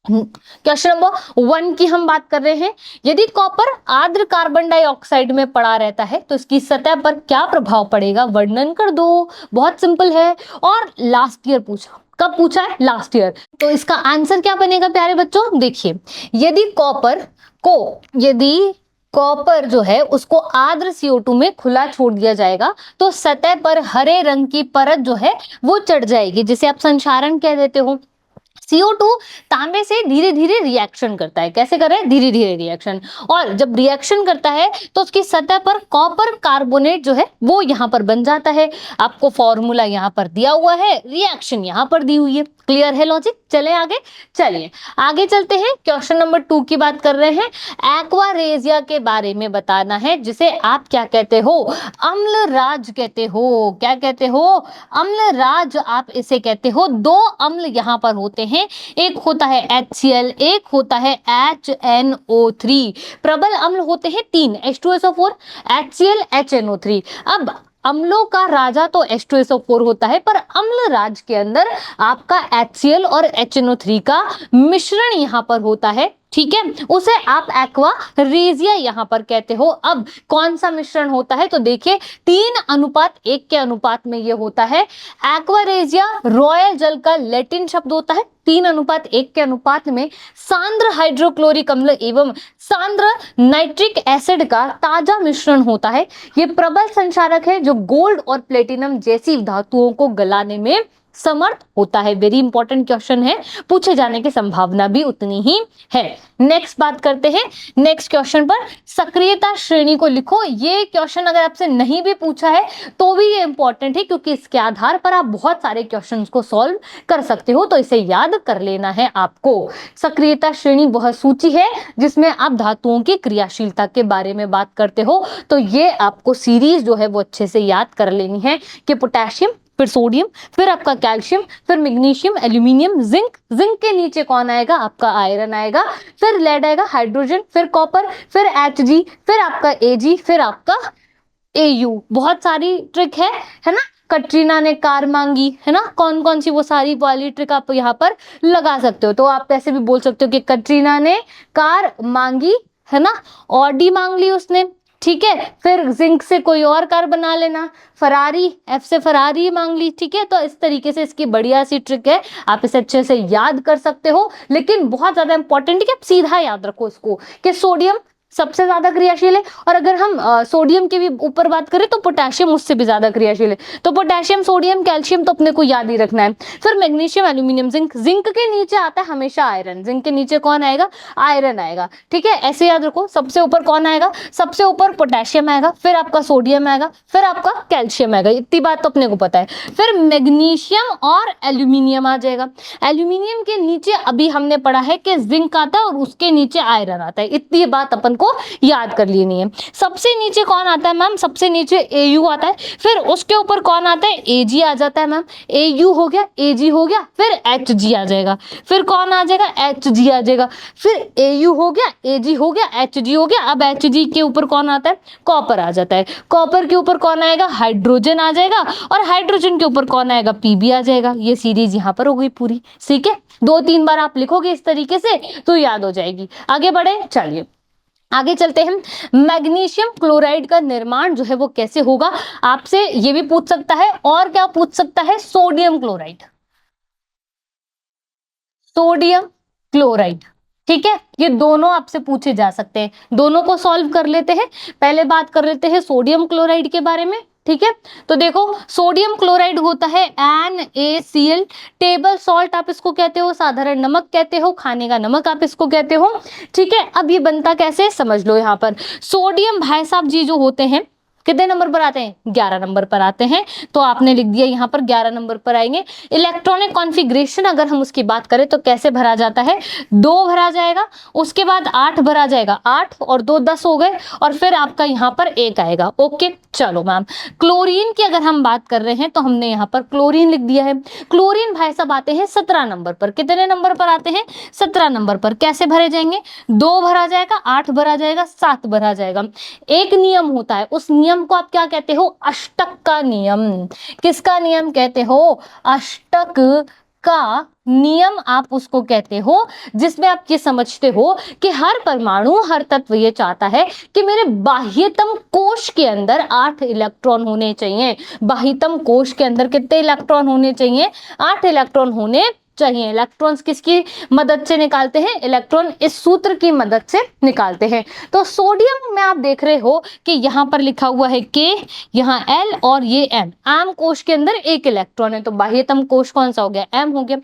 क्वेश्चन नंबर 1 की हम बात कर रहे हैं। यदि कॉपर आर्द्र कार्बन डाइऑक्साइड में पड़ा रहता है तो इसकी सतह पर क्या प्रभाव पड़ेगा? वर्णन कर दो। बहुत सिंपल है और लास्ट ईयर पूछा। कब पूछा है? Last year. तो इसका आंसर क्या बनेगा प्यारे बच्चों? देखिए, यदि कॉपर जो है उसको आर्द्र CO2 में खुला छोड़ दिया जाएगा तो सतह पर हरे रंग की परत जो है वो चढ़ जाएगी, जिसे आप संक्षारण कह देते हो। CO2 तांबे से धीरे धीरे रिएक्शन करता है। कैसे कर रहा है? धीरे धीरे रिएक्शन। और जब रिएक्शन करता है तो उसकी सतह पर कॉपर कार्बोनेट जो है वो यहाँ पर बन जाता है। आपको फॉर्मूला यहाँ पर दिया हुआ है, रिएक्शन यहाँ पर दी हुई है। क्लियर है लॉजिक? चले आगे। चलिए आगे चलते हैं, क्वेश्चन नंबर 2 की बात कर रहे हैं। एक्वारेजिया के बारे में बताना है, जिसे आप क्या कहते हो? अम्ल राज कहते हो। क्या कहते हो? अम्ल राज आप इसे कहते हो। 2 अम्ल यहाँ पर होते हैं, एक होता है HCl, एक होता है HNO3। प्रबल अम्ल होते हैं 3, H2SO4, HCl, HNO3। अब अम्लों का राजा तो H2SO4 होता है, पर अम्ल राज के अंदर आपका HCl और HNO3 का मिश्रण यहाँ पर होता है। ठीक है, उसे आप एक्वारेजिया यहाँ पर कहते हो। अब कौन सा मिश्रण होता है? तो देखिए 3:1 के अनुपात में ये होता है। एक्वारेजिया रॉयल जल का लैटिन शब्द होता है। 3:1 के अनुपात में सांद्र हाइड्रोक्लोरिक अम्ल एवं सांद्र नाइट्रिक एसिड का ताजा मिश्रण होता है। ये प्रबल संक्षारक है जो गोल्ड और प्लेटिनम जैसी धातुओं को गलाने में समर्थ होता है। वेरी इंपॉर्टेंट क्वेश्चन है, पूछे जाने की संभावना भी उतनी ही है। नेक्स्ट बात करते हैं, नेक्स्ट क्वेश्चन पर सक्रियता श्रेणी को लिखो। ये क्वेश्चन अगर आपसे नहीं भी पूछा है तो भी ये इंपॉर्टेंट है, क्योंकि इसके आधार पर आप बहुत सारे क्वेश्चंस को सॉल्व कर सकते हो, तो इसे याद कर लेना है आपको। सक्रियता श्रेणी वह सूची है जिसमें आप धातुओं की क्रियाशीलता के बारे में बात करते हो, तो ये आपको सीरीज जो है वो अच्छे से याद कर लेनी है कि पोटेशियम फिर सोडियम, फिर आपका कैल्शियम, फिर मैग्नीशियम, एल्यूमिनियम, जिंक, जिंक के नीचे कौन आएगा, आपका आयरन आएगा, फिर लेड आएगा, हाइड्रोजन, फिर कॉपर, फिर Hg, फिर आपका Ag, फिर आपका Au। बहुत सारी ट्रिक है ना। कटरीना ने कार मांगी, है ना, कौन कौन सी वो सारी वाली ट्रिक आप यहाँ पर लगा सकते हो। तो आप ऐसे भी बोल सकते हो कि कटरीना ने कार मांगी, है ना, ऑडी मांग ली उसने, ठीक है। फिर जिंक से कोई और कार बना लेना, फरारी, एफ से फरारी मांग ली, ठीक है। तो इस तरीके से इसकी बढ़िया सी ट्रिक है, आप इसे अच्छे से याद कर सकते हो। लेकिन बहुत ज्यादा इंपॉर्टेंट है कि आप सीधा याद रखो इसको कि सोडियम सबसे ज्यादा क्रियाशील है, और अगर हम सोडियम के भी ऊपर बात करें तो पोटेशियम उससे भी ज्यादा क्रियाशील है। तो पोटेशियम, सोडियम, कैल्शियम तो अपने को याद ही रखना है। फिर मैग्नीशियम, एल्यूमिनियम, जिंक, जिंक के नीचे आता है हमेशा आयरन, जिंक के नीचे कौन आएगा, आयरन आएगा, ठीक है। ऐसे याद रखो, सबसे ऊपर कौन आएगा, सबसे ऊपर पोटेशियम आएगा, फिर आपका सोडियम आएगा, फिर आपका कैल्शियम आएगा, इतनी बात तो अपने को पता है। फिर मैग्नीशियम और एल्यूमिनियम आ जाएगा। एल्यूमिनियम के नीचे अभी हमने पढ़ा है कि जिंक आता है और उसके नीचे आयरन आता है, इतनी बात अपन को याद कर लेनी है। सबसे नीचे कौन आता है मैम, सबसे नीचे Au आता है, फिर उसके ऊपर कौन आता है, Ag आ जाता है मैम, Au हो गया, Ag हो गया, फिर Hg आ जाएगा, फिर कौन आ जाएगा, Hg आ जाएगा, फिर Au हो गया, Ag हो गया, Hg हो गया। अब Hg के ऊपर कौन आता है, कॉपर आ जाता है, कॉपर के ऊपर कौन आएगा, हाइड्रोजन आ जाएगा, और हाइड्रोजन के ऊपर कौन आएगा, Pb आ जाएगा। ये सीरीज यहाँ पर हो गई पूरी, ठीक है। 2-3 बार आप लिखोगे इस तरीके से तो याद हो जाएगी। आगे बढ़े, चलिए आगे चलते हैं। मैग्नीशियम क्लोराइड का निर्माण जो है वो कैसे होगा, आपसे ये भी पूछ सकता है, और क्या पूछ सकता है, सोडियम क्लोराइड, सोडियम क्लोराइड, ठीक है। ये दोनों आपसे पूछे जा सकते हैं, दोनों को सॉल्व कर लेते हैं। पहले बात कर लेते हैं सोडियम क्लोराइड के बारे में, ठीक है। तो देखो सोडियम क्लोराइड होता है NaCl, टेबल सॉल्ट आप इसको कहते हो, साधारण नमक कहते हो, खाने का नमक आप इसको कहते हो, ठीक है। अब ये बनता कैसे समझ लो। यहाँ पर सोडियम भाई साहब जी जो होते हैं कितने नंबर पर आते हैं, 11 नंबर पर आते हैं। तो आपने लिख दिया यहाँ पर 11 नंबर पर आएंगे। इलेक्ट्रॉनिक कॉन्फ़िगरेशन अगर हम उसकी बात करें तो कैसे भरा जाता है, 2 भरा जाएगा, उसके बाद 8 भरा जाएगा, 8 और 2 10 हो गए, और फिर आपका यहाँ पर 1 आएगा। ओके चलो मैम, क्लोरीन की अगर हम बात कर रहे हैं तो हमने यहाँ पर क्लोरीन लिख दिया है। क्लोरीन भाई साहब आते हैं 17 नंबर पर, कितने नंबर पर आते हैं, 17 नंबर पर। कैसे भरे जाएंगे, 2 भरा जाएगा, 8 भरा जाएगा, 7 भरा जाएगा। एक नियम होता है, उस नियम को आप क्या कहते हो, अष्टक का नियम। किसका नियम कहते हो, अष्टक का नियम आप उसको कहते हो, जिसमें आप ये समझते हो कि हर परमाणु, हर तत्व ये चाहता है कि मेरे बाह्यतम कोश के अंदर 8 इलेक्ट्रॉन होने चाहिए। बाह्यतम कोश के अंदर कितने इलेक्ट्रॉन होने चाहिए, 8 इलेक्ट्रॉन होने चाहिए। इलेक्ट्रॉन्स किसकी मदद से निकालते हैं, इलेक्ट्रॉन इस सूत्र की मदद से निकालते हैं। तो सोडियम में आप देख रहे हो कि यहाँ पर लिखा हुआ है K, यहाँ L और ये M। M कोश के अंदर 1 इलेक्ट्रॉन है, तो बाह्यतम कोश कौन सा हो गया, M हो गया।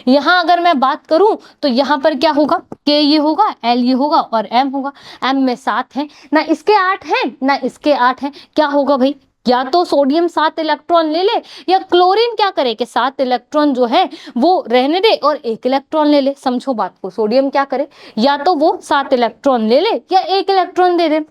यहाँ अगर मैं बात करूं तो यहाँ पर क्या होगा, K ये होगा, L ये होगा और M होगा। M में 7 है, ना इसके 8 हैं ना इसके 8 हैं। क्या होगा भाई, या तो सोडियम 7 इलेक्ट्रॉन ले ले, या क्लोरीन क्या करे कि 7 इलेक्ट्रॉन जो है वो रहने दे और 1 इलेक्ट्रॉन ले ले। समझो बात को, सोडियम क्या करे, या तो वो 7 इलेक्ट्रॉन ले ले या 1 इलेक्ट्रॉन दे दे।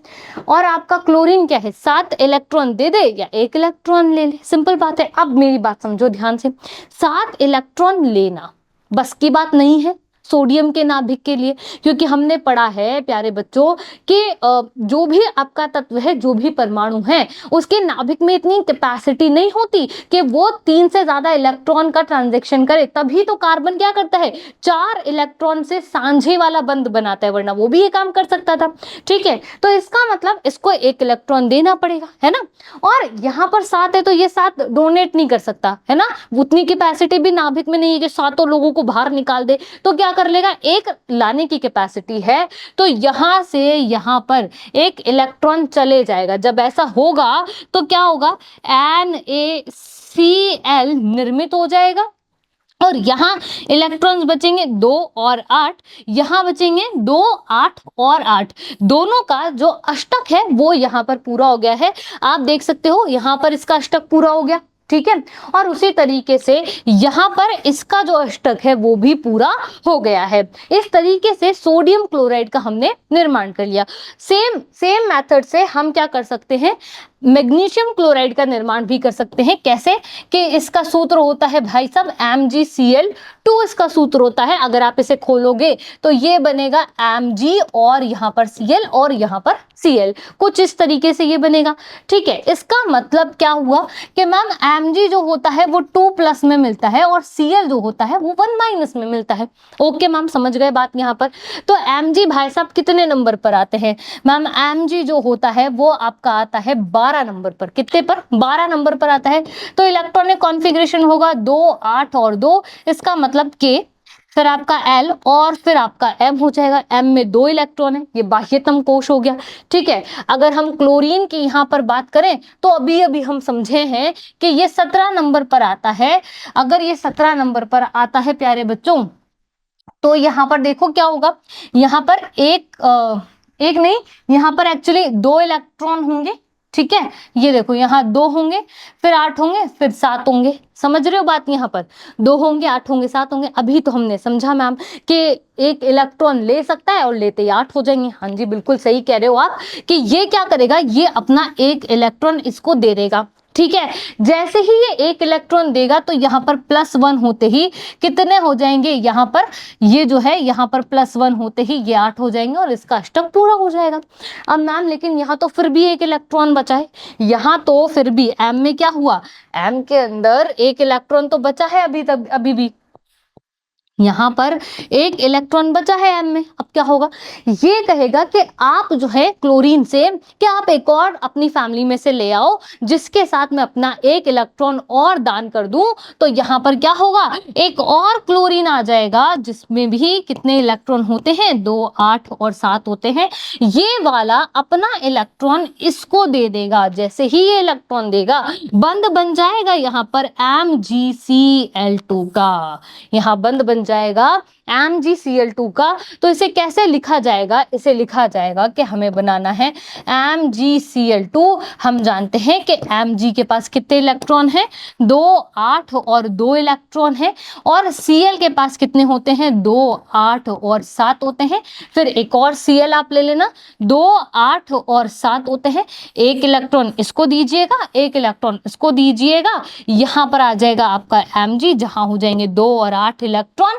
और आपका क्लोरीन क्या है, 7 इलेक्ट्रॉन दे दे या 1 इलेक्ट्रॉन ले ले। सिंपल बात है। अब मेरी बात समझो ध्यान से, 7 इलेक्ट्रॉन लेना बस की बात नहीं है सोडियम के नाभिक के लिए, क्योंकि हमने पढ़ा है प्यारे बच्चों कि जो भी आपका तत्व है, जो भी परमाणु है, उसके नाभिक में इतनी कैपेसिटी नहीं होती कि वो 3 से ज्यादा इलेक्ट्रॉन का ट्रांजैक्शन करे। तभी तो कार्बन क्या करता है, 4 इलेक्ट्रॉन से सांझे वाला बंध बनाता है, वरना वो भी ये काम कर सकता था। ठीक है, तो इसका मतलब इसको 1 इलेक्ट्रॉन देना पड़ेगा, है ना। और यहाँ पर 7 है तो ये 7 डोनेट नहीं कर सकता, है ना। उतनी कैपेसिटी भी नाभिक में नहीं है कि 7 लोगों को बाहर निकाल दे। तो क्या कर लेगा, 1 लाने की कैपेसिटी है, तो यहां से यहां पर 1 इलेक्ट्रॉन चले जाएगा। जब ऐसा होगा तो क्या होगा, NaCl निर्मित हो जाएगा, और यहाँ इलेक्ट्रॉन्स बचेंगे 2 और 8, यहाँ बचेंगे 2, 8 और 8। दोनों का जो अष्टक है वो यहाँ पर पूरा हो गया है। आप देख सकते हो यहाँ पर इसका अष्टक पूरा हो गया, ठीक है। और उसी तरीके से यहाँ पर इसका जो अष्टक है वो भी पूरा हो गया है। इस तरीके से सोडियम क्लोराइड का हमने निर्माण कर लिया। सेम मेथड से हम क्या कर सकते हैं, मैग्नीशियम क्लोराइड का निर्माण भी कर सकते हैं। कैसे? कि इसका सूत्र होता है भाई साहब MgCl2 इसका सूत्र होता है। अगर आप इसे खोलोगे तो ये बनेगा Mg और यहाँ पर Cl और यहाँ पर Cl, कुछ इस तरीके से ये बनेगा। ठीक है, इसका मतलब क्या हुआ कि मैम Mg जो होता है वो 2+ में मिलता है और Cl जो होता है वो 1- में मिलता है। ओके मैम, समझ गए बात यहाँ पर। तो Mg भाई साहब कितने नंबर पर आते हैं? मैम Mg जो होता है वो आपका आता है 12 नंबर पर। कितने पर? 12 नंबर पर आता है। तो इलेक्ट्रॉनिक कॉन्फ़िगरेशन होगा 2, 8 और 2, इसका मतलब K, फिर आपका L और फिर आपका M हो जाएगा। M में 2 इलेक्ट्रॉन है, ये बाह्यतम कोश हो गया। ठीक है, अगर हम क्लोरीन की यहाँ पर बात करें तो अभी अभी हम समझे हैं कि ये 17 नंबर पर आता है। अगर ये 17 नंबर पर आता है प्यारे बच्चों, तो यहाँ पर देखो क्या होगा, यहाँ पर एक नहीं, यहाँ पर एक्चुअली 2 इलेक्ट्रॉन होंगे। ठीक है, ये देखो यहाँ 2 होंगे, फिर 8 होंगे, फिर 7 होंगे। समझ रहे हो बात? यहाँ पर 2 होंगे, 8 होंगे, 7 होंगे। अभी तो हमने समझा मैम कि एक इलेक्ट्रॉन ले सकता है और लेते ही 8 हो जाएंगे। हाँ जी, बिल्कुल सही कह रहे हो आप कि ये क्या करेगा, ये अपना एक इलेक्ट्रॉन इसको दे देगा। ठीक है, जैसे ही ये एक इलेक्ट्रॉन देगा तो यहाँ पर +1 होते ही कितने हो जाएंगे, यहाँ पर ये जो है यहाँ पर +1 होते ही ये 8 हो जाएंगे और इसका अष्टक पूरा हो जाएगा। अब मैम लेकिन यहाँ तो फिर भी एक इलेक्ट्रॉन बचा है, यहाँ तो फिर भी M में क्या हुआ, M के अंदर एक इलेक्ट्रॉन तो बचा है अभी भी, यहाँ पर एक इलेक्ट्रॉन बचा है M में। अब क्या होगा, ये कहेगा कि आप जो है क्लोरीन से कि आप एक और अपनी फैमिली में से ले आओ जिसके साथ मैं अपना एक इलेक्ट्रॉन और दान कर दूं। तो यहाँ पर क्या होगा, एक और क्लोरीन आ जाएगा जिसमें भी कितने इलेक्ट्रॉन होते हैं, 2, 8 और 7 होते हैं। ये वाला अपना इलेक्ट्रॉन इसको दे देगा। जैसे ही ये इलेक्ट्रॉन देगा बंद बन जाएगा यहाँ पर MgCl2 का, यहाँ बंद बन जाएगा MgCl2 का। तो इसे कैसे लिखा जाएगा, इसे लिखा जाएगा कि हमें बनाना है MgCl2। हम जानते हैं कि Mg के पास कितने इलेक्ट्रॉन हैं, 2, 8 और 2 इलेक्ट्रॉन है, और Cl के पास कितने होते हैं, 2, 8 और 7 होते हैं। फिर एक और Cl आप ले लेना, 2, 8 और 7 होते हैं। एक इलेक्ट्रॉन इसको दीजिएगा, एक इलेक्ट्रॉन इसको दीजिएगा, यहाँ पर आ जाएगा आपका Mg, जहां हो जाएंगे 2 और 8 इलेक्ट्रॉन,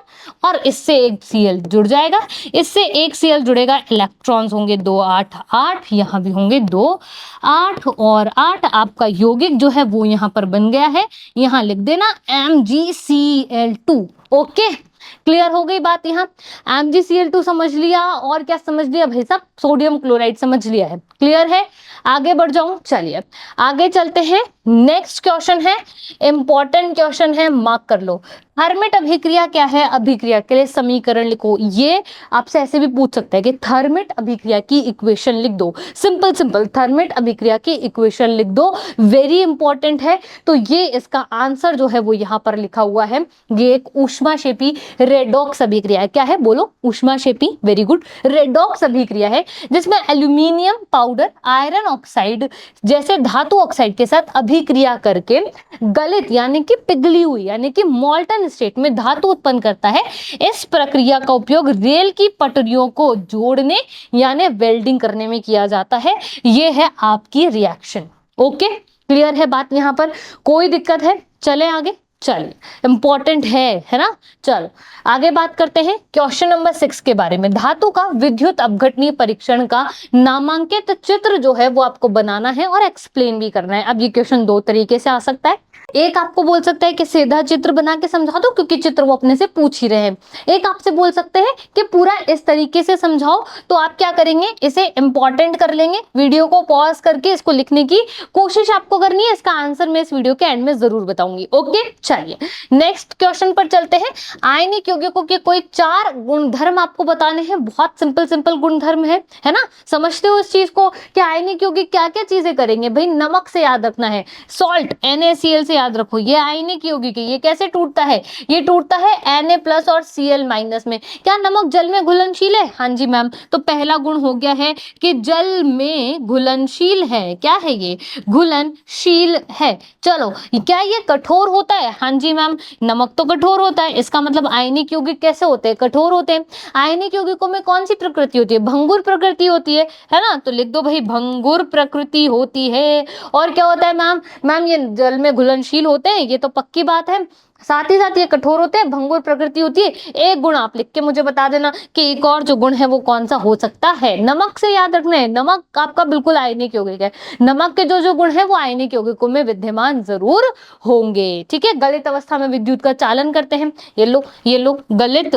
और इससे एक Cl जुड़ जाएगा, इससे एक Cl जुड़ेगा, इलेक्ट्रॉन्स होंगे 2, 8, 8, यहाँ भी होंगे 2, 8 और 8। आपका यौगिक जो है वो यहाँ पर बन गया है, यहाँ लिख देना MgCl2। ओके, क्लियर हो गई बात? यहाँ MgCl2 समझ लिया, और क्या समझ लिया भाई साहब, सोडियम क्लोराइड समझ लिया है। क्लियर है? आगे बढ़ जाऊं, चलिए आगे चलते हैं। नेक्स्ट क्वेश्चन है, इंपॉर्टेंट क्वेश्चन है, मार्क कर लो। थर्मिट अभिक्रिया क्या है? अभिक्रिया के लिए समीकरण लिखो। ये आपसे ऐसे भी पूछ सकता है कि थर्मिट अभिक्रिया की इक्वेशन लिख दो। सिंपल थर्मिट अभिक्रिया की इक्वेशन लिख दो, वेरी इंपॉर्टेंट है। तो ये इसका आंसर जो है वो यहाँ पर लिखा हुआ है। ये एक ऊष्माक्षेपी रेडॉक्स अभिक्रिया है। क्या है बोलो? ऊष्माक्षेपी, वेरी गुड, रेडॉक्स अभिक्रिया है जिसमें एल्यूमिनियम पाउडर आयरन ऑक्साइड जैसे धातु ऑक्साइड के साथ अभिक्रिया करके गलित यानी कि पिघली हुई यानी कि मॉल्टन स्टेट में धातु उत्पन्न करता है। इस प्रक्रिया का उपयोग रेल की पटरियों को जोड़ने यानी वेल्डिंग करने में किया जाता है। यह है आपकी रिएक्शन। ओके, क्लियर है बात? यहाँ पर कोई दिक्कत है? चले आगे, चलिए, इंपॉर्टेंट है ना। चलो आगे बात करते हैं क्वेश्चन नंबर 6 के बारे में। धातु का विद्युत अपघटनीय परीक्षण का नामांकित चित्र जो है वो आपको बनाना है और एक्सप्लेन भी करना है। अब ये क्वेश्चन 2 तरीके से आ सकता है। एक आपको बोल सकता है कि सीधा चित्र बना के समझा दो, क्योंकि चित्र वो अपने से पूछ ही रहे हैं। एक आपसे बोल सकते हैं कि पूरा इस तरीके से समझाओ। तो आप क्या करेंगे, इसे इंपॉर्टेंट कर लेंगे, वीडियो को पॉज करके इसको लिखने की कोशिश आपको करनी है। इसका आंसर मैं इस वीडियो के एंड में जरूर बताऊंगी। ओके, चलिए नेक्स्ट क्वेश्चन पर चलते हैं। आयनिक यौगिकों के कोई 4 गुणधर्म आपको बताने हैं। बहुत सिंपल गुणधर्म है ना। समझते हो इस चीज को कि आयनिक यौगिक क्या क्या चीजें करेंगे? भाई नमक से याद रखना है, सॉल्ट NaCl से याद रखो। ये आयनिक यौगिक है, ये कैसे टूटता है? ये टूटता है Na+ और Cl- में। क्या नमक जल में घुलनशील है? हाँ जी मैम। तो पहला गुण हो गया है कि जल में घुलनशील है। क्या है ये? घुलनशील है। चलो, क्या ये कठोर होता है? हाँ जी मैम, नमक तो कठोर होता है, इसका मतलब आयनिक यौगिक कैसे होते हैं? कठोर होते हैं। आयनिक यौगिकों में कौन सी प्रकृति होती है? भंगुर प्रकृति होती है ना? तो लिख दो भाई, भंगुर प्रकृति होती है। और क्या होता है मैम? मैम ये जल में घुलनशील होते हैं, ये तो पक्की बात है। साथ ही साथ ये कठोर होते हैं, भंगुर प्रकृति होती है। एक गुण आप लिख के मुझे बता देना कि एक और जो गुण है वो कौन सा हो सकता है। नमक से याद रखना है, नमक आपका बिल्कुल आयनिक यौगिक है। नमक के जो जो गुण है वो आयनिक यौगिकों में विद्यमान जरूर होंगे। ठीक है, गलित अवस्था में विद्युत का चालन करते हैं। ये लो गलित।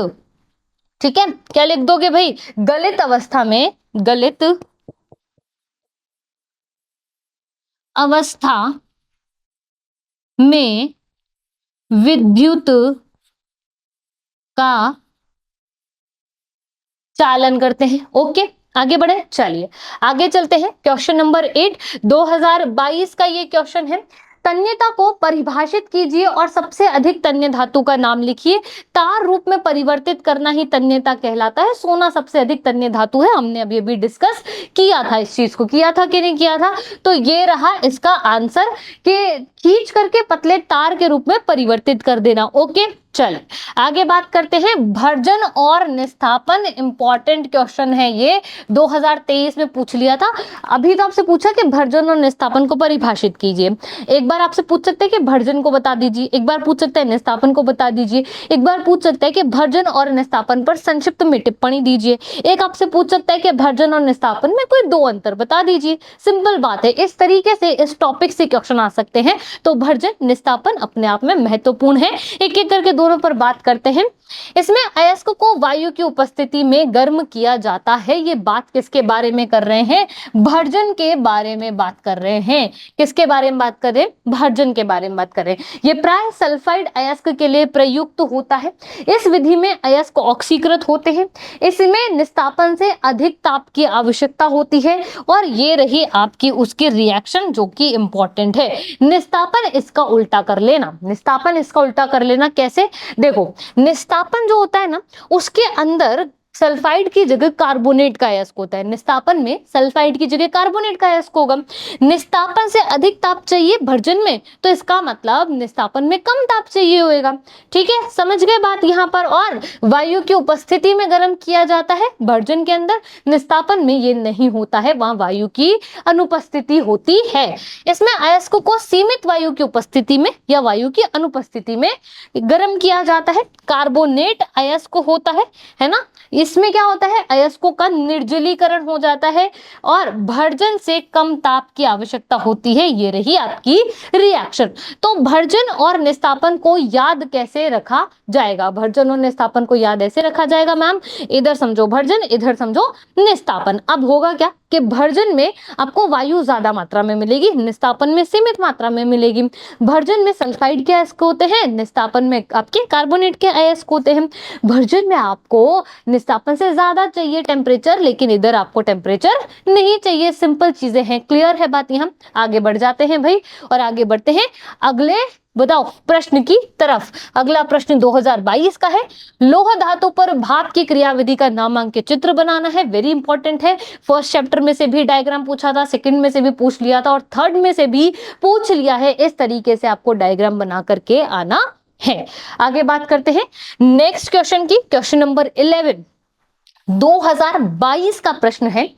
ठीक है, क्या लिख दोगे भाई? गलित अवस्था में, गलित अवस्था में विद्युत का चालन करते हैं। ओके, आगे बढ़े, चलिए आगे चलते हैं। क्वेश्चन नंबर 8, 2022 का ये क्वेश्चन है। तन्यता को परिभाषित कीजिए और सबसे अधिक तन्य धातु का नाम लिखिए। तार रूप में परिवर्तित करना ही तन्यता कहलाता है। सोना सबसे अधिक तन्य धातु है, हमने अभी अभी डिस्कस किया था, इस चीज को किया था कि नहीं किया था? तो ये रहा इसका आंसर कि खींच करके पतले तार के रूप में परिवर्तित कर देना। ओके, चल आगे बात करते हैं। भर्जन और निस्तापन, इंपॉर्टेंट क्वेश्चन है ये, 2023 में पूछ लिया था। अभी तो आपसे पूछा कि भर्जन और निस्तापन को परिभाषित कीजिए। एक बार आपसे पूछ सकते हैं कि भर्जन को बता दीजिए, एक बार पूछ सकते हैं निस्तापन को बता दीजिए, एक बार पूछ सकते हैं कि भर्जन और निस्तापन पर संक्षिप्त में टिप्पणी दीजिए, एक आपसे पूछ सकता है कि भर्जन और निस्तापन में कोई दो अंतर बता दीजिए। सिंपल बात है, इस तरीके से इस टॉपिक से क्वेश्चन आ सकते हैं। तो भर्जन निस्तापन अपने आप में महत्वपूर्ण है। एक एक करके दोनों पर बात करते हैं। इसमें अयस्क को वायु की उपस्थिति में गर्म किया जाता है। ये बात किसके बारे में कर रहे हैं? भर्जन के बारे में बात कर रहे हैं। किसके बारे में बात कर रहे हैं? भर्जन के बारे में बात कर रहे हैं। ये प्राय सल्फाइड अयस्क के लिए प्रयुक्त होता है। इस विधि में अयस्क ऑक्सीकृत होते हैं। इसमें निस्तापन से अधिक ताप की आवश्यकता होती है। और ये रही आपकी उसकी रिएक्शन जो कि इंपॉर्टेंट है। निस्तापन इसका उल्टा कर लेना, निस्तापन इसका उल्टा कर लेना। कैसे? देखो, निस्तापन जो होता है ना, उसके अंदर सल्फाइड की जगह कार्बोनेट का अयस्क होता है। निस्तापन में सल्फाइड की जगह कार्बोनेट का अयस्क होगा। निस्तापन से अधिक ताप चाहिए भर्जन में, तो इसका मतलब निस्तापन में कम ताप चाहिए होगा। ठीक है, समझ गए बात यहाँ पर। और वायु की उपस्थिति में गर्म किया जाता है भर्जन के अंदर, निस्तापन में ये नहीं होता है, वहां वायु की अनुपस्थिति होती है। इसमें अयस्क को सीमित वायु की उपस्थिति में या वायु की अनुपस्थिति में गर्म किया जाता है। कार्बोनेट अयस्क होता है ना। इसमें क्या होता है? अयस्कों का निर्जलीकरण हो जाता है और भर्जन से कम ताप की आवश्यकता होती है। ये रही आपकी रिएक्शन। तो भर्जन और निस्तापन को याद कैसे रखा जाएगा? भर्जन और निस्तापन को याद ऐसे रखा जाएगा मैम, इधर समझो भर्जन, इधर समझो निस्तापन। अब होगा क्या कि भर्जन में आपको वायु ज्यादा मात्रा में मिलेगी, निस्तापन में सीमित मात्रा में मिलेगी। भर्जन में सल्फाइड के अयस्क होते हैं, निस्तापन में आपके कार्बोनेट के अयस्क होते हैं। भर्जन में आपको निस्तापन से ज्यादा चाहिए टेम्परेचर, लेकिन इधर आपको टेम्परेचर नहीं चाहिए। सिंपल चीजें हैं, क्लियर है बात? यहाँ आगे बढ़ जाते हैं भाई और आगे बढ़ते हैं अगले बताओ प्रश्न की तरफ। अगला प्रश्न 2022 का है। लौह धातु पर भाप की क्रियाविधि का नामांकित चित्र बनाना है। वेरी इंपॉर्टेंट है। फर्स्ट चैप्टर में से भी डायग्राम पूछा था, सेकंड में से भी पूछ लिया था और थर्ड में से भी पूछ लिया है। इस तरीके से आपको डायग्राम बना करके आना है। आगे बात करते हैं नेक्स्ट क्वेश्चन की। क्वेश्चन नंबर 11 2022 का प्रश्न है।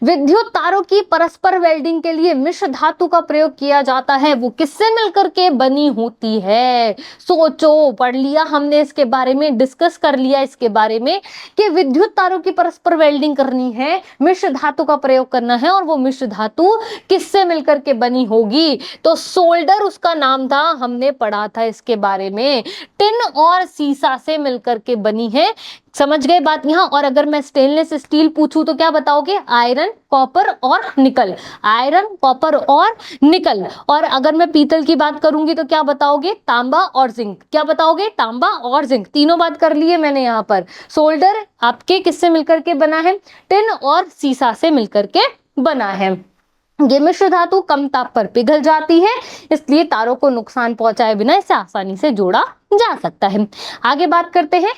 विद्युत तारों की परस्पर वेल्डिंग के लिए मिश्र धातु का प्रयोग किया जाता है, वो किससे मिलकर के बनी होती है? सोचो, पढ़ लिया हमने इसके बारे में, डिस्कस कर लिया इसके बारे में कि विद्युत तारों की परस्पर वेल्डिंग करनी है, मिश्र धातु का प्रयोग करना है और वो मिश्र धातु किससे मिलकर के बनी होगी? तो सोल्डर उसका नाम था, हमने पढ़ा था इसके बारे में। टिन और सीसा से मिलकर के बनी है। समझ गए बात यहाँ? और अगर मैं स्टेनलेस स्टील पूछूं तो क्या बताओगे? आयरन, कॉपर और निकल। आयरन, कॉपर और निकल। और अगर मैं पीतल की बात करूंगी तो क्या बताओगे? तांबा और जिंक। क्या बताओगे? तांबा और जिंक। तीनों बात कर लिए मैंने यहाँ पर। सोल्डर आपके किससे मिलकर के बना है? टिन और सीसा से मिलकर के बना है। ये मिश्र धातु कम ताप पर पिघल जाती है, इसलिए तारों को नुकसान पहुंचाए बिना इसे आसानी से जोड़ा जा सकता है। आगे बात करते हैं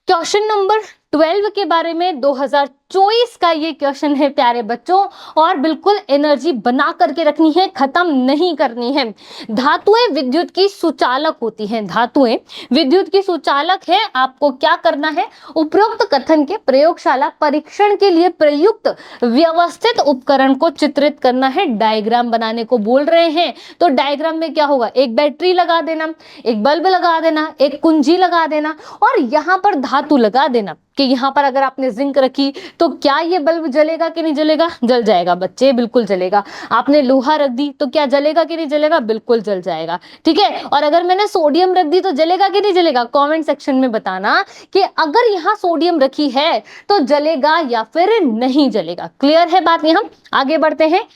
क्वेश्चन नंबर 12 के बारे में 2024 का ये क्वेश्चन है प्यारे बच्चों, और बिल्कुल एनर्जी बना करके रखनी है, खत्म नहीं करनी है। धातुएं विद्युत की सुचालक होती हैं, धातुएं विद्युत की सुचालक है। आपको क्या करना है, उपरोक्त कथन के प्रयोगशाला परीक्षण के लिए प्रयुक्त व्यवस्थित उपकरण को चित्रित करना है। डायग्राम बनाने को बोल रहे हैं, तो डायग्राम में क्या होगा, एक बैटरी लगा देना, एक बल्ब लगा देना, एक कुंजी लगा देना, और यहाँ पर धातु लगा देना कि यहाँ पर अगर आपने जिंक रखी तो क्या ये बल्ब जलेगा कि नहीं जलेगा, जल जाएगा बच्चे, बिल्कुल जलेगा। आपने लोहा रख दी तो क्या जलेगा कि नहीं जलेगा, बिल्कुल जल जाएगा, ठीक है। और अगर मैंने सोडियम रख दी तो जलेगा कि नहीं जलेगा, कमेंट सेक्शन में बताना कि अगर यहाँ सोडियम रखी है तो जलेगा या फिर नहीं जलेगा। क्लियर है बात, यहाँ आगे बढ़ते हैं।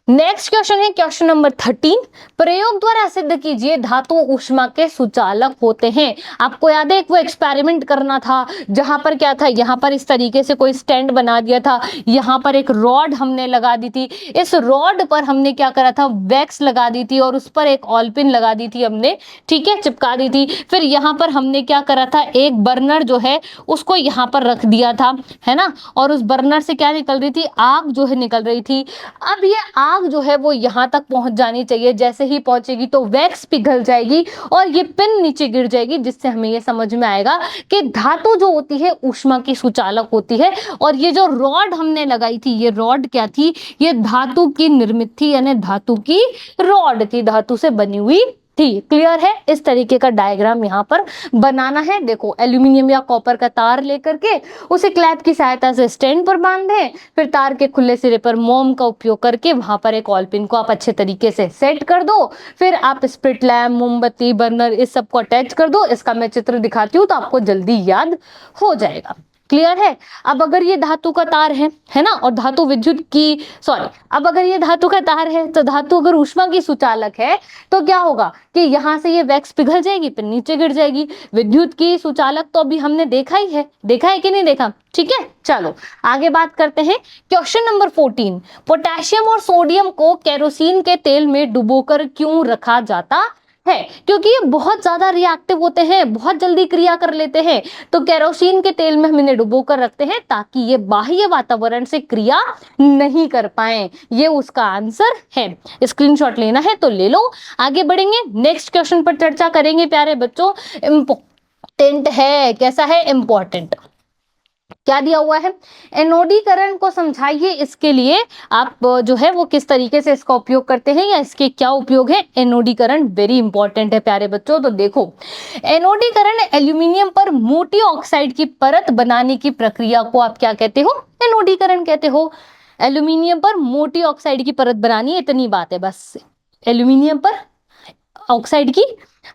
नेक्स्ट क्वेश्चन है क्वेश्चन नंबर 13, प्रयोग द्वारा सिद्ध कीजिए धातु ऊष्मा के सुचालक होते हैं। आपको याद है एक वो एक्सपेरिमेंट करना था जहां पर क्या था, यहाँ पर इस तरीके से कोई स्टैंड बना दिया था, यहाँ पर एक रॉड हमने लगा दी थी, इस रॉड पर हमने क्या करा था, वैक्स लगा दी थी और उस पर एक ऑलपिन लगा दी थी हमने, ठीक है, चिपका दी थी। फिर यहाँ पर हमने क्या करा था, एक बर्नर जो है उसको यहाँ पर रख दिया था, है ना, और उस बर्नर से क्या निकल रही थी, आग जो है निकल रही थी। अब ये आग जो है वो यहाँ तक पहुंच जानी चाहिए, जैसे ही पहुंचेगी तो वैक्स पिघल जाएगी और ये पिन नीचे गिर जाएगी, जिससे हमें ये समझ में आएगा कि धातु जो होती है ऊष्मा की सुचालक होती है। और ये जो रॉड हमने लगाई थी, ये रॉड क्या थी, ये धातु की निर्मित थी, यानी धातु की रॉड थी, धातु से बनी हुई थी। क्लियर है, इस तरीके का डायग्राम यहाँ पर बनाना है। देखो एल्यूमिनियम या कॉपर का तार लेकर के उसे क्लैप की सहायता से स्टैंड पर बांध दें, फिर तार के खुले सिरे पर मोम का उपयोग करके वहां पर एक ऑलपिन को आप अच्छे तरीके से सेट कर दो, फिर आप स्प्रिट लैम्प, मोमबत्ती, बर्नर इस सबको अटैच कर दो। इसका मैं चित्र दिखाती हूँ तो आपको जल्दी याद हो जाएगा। क्लियर है। अब अगर ये धातु का तार है ना, और धातु विद्युत की अब अगर ये धातु का तार है तो धातु अगर ऊष्मा की सुचालक है तो क्या होगा कि यहाँ से ये वैक्स पिघल जाएगी, फिर नीचे गिर जाएगी। विद्युत की सुचालक तो अभी हमने देखा है कि नहीं देखा, ठीक है। चलो आगे बात करते हैं। क्वेश्चन नंबर 14, पोटेशियम और सोडियम को केरोसिन के तेल में डुबोकर क्यों रखा जाता है? क्योंकि ये बहुत ज्यादा रिएक्टिव होते हैं, बहुत जल्दी क्रिया कर लेते हैं, तो केरोसिन के तेल में हम इन्हें डुबो कर रखते हैं ताकि ये बाह्य वातावरण से क्रिया नहीं कर पाए। ये उसका आंसर है। स्क्रीनशॉट लेना है तो ले लो। आगे बढ़ेंगे, नेक्स्ट क्वेश्चन पर चर्चा करेंगे प्यारे बच्चों। इंपॉर्टेंट है, कैसा है, इंपॉर्टेंट। क्या दिया हुआ है, एनोडीकरण को समझाइए। इसके लिए आप जो है वो किस तरीके से इसका उपयोग करते हैं या इसके क्या उपयोग है। एनोडीकरण वेरी इंपॉर्टेंट है प्यारे बच्चों। तो देखो, एनोडीकरण एल्यूमिनियम पर मोटी ऑक्साइड की परत बनाने की प्रक्रिया को आप क्या कहते हो, एनोडीकरण कहते हो। एल्यूमिनियम पर मोटी ऑक्साइड की परत बनानी है, इतनी बात है बस। एल्यूमिनियम पर ऑक्साइड की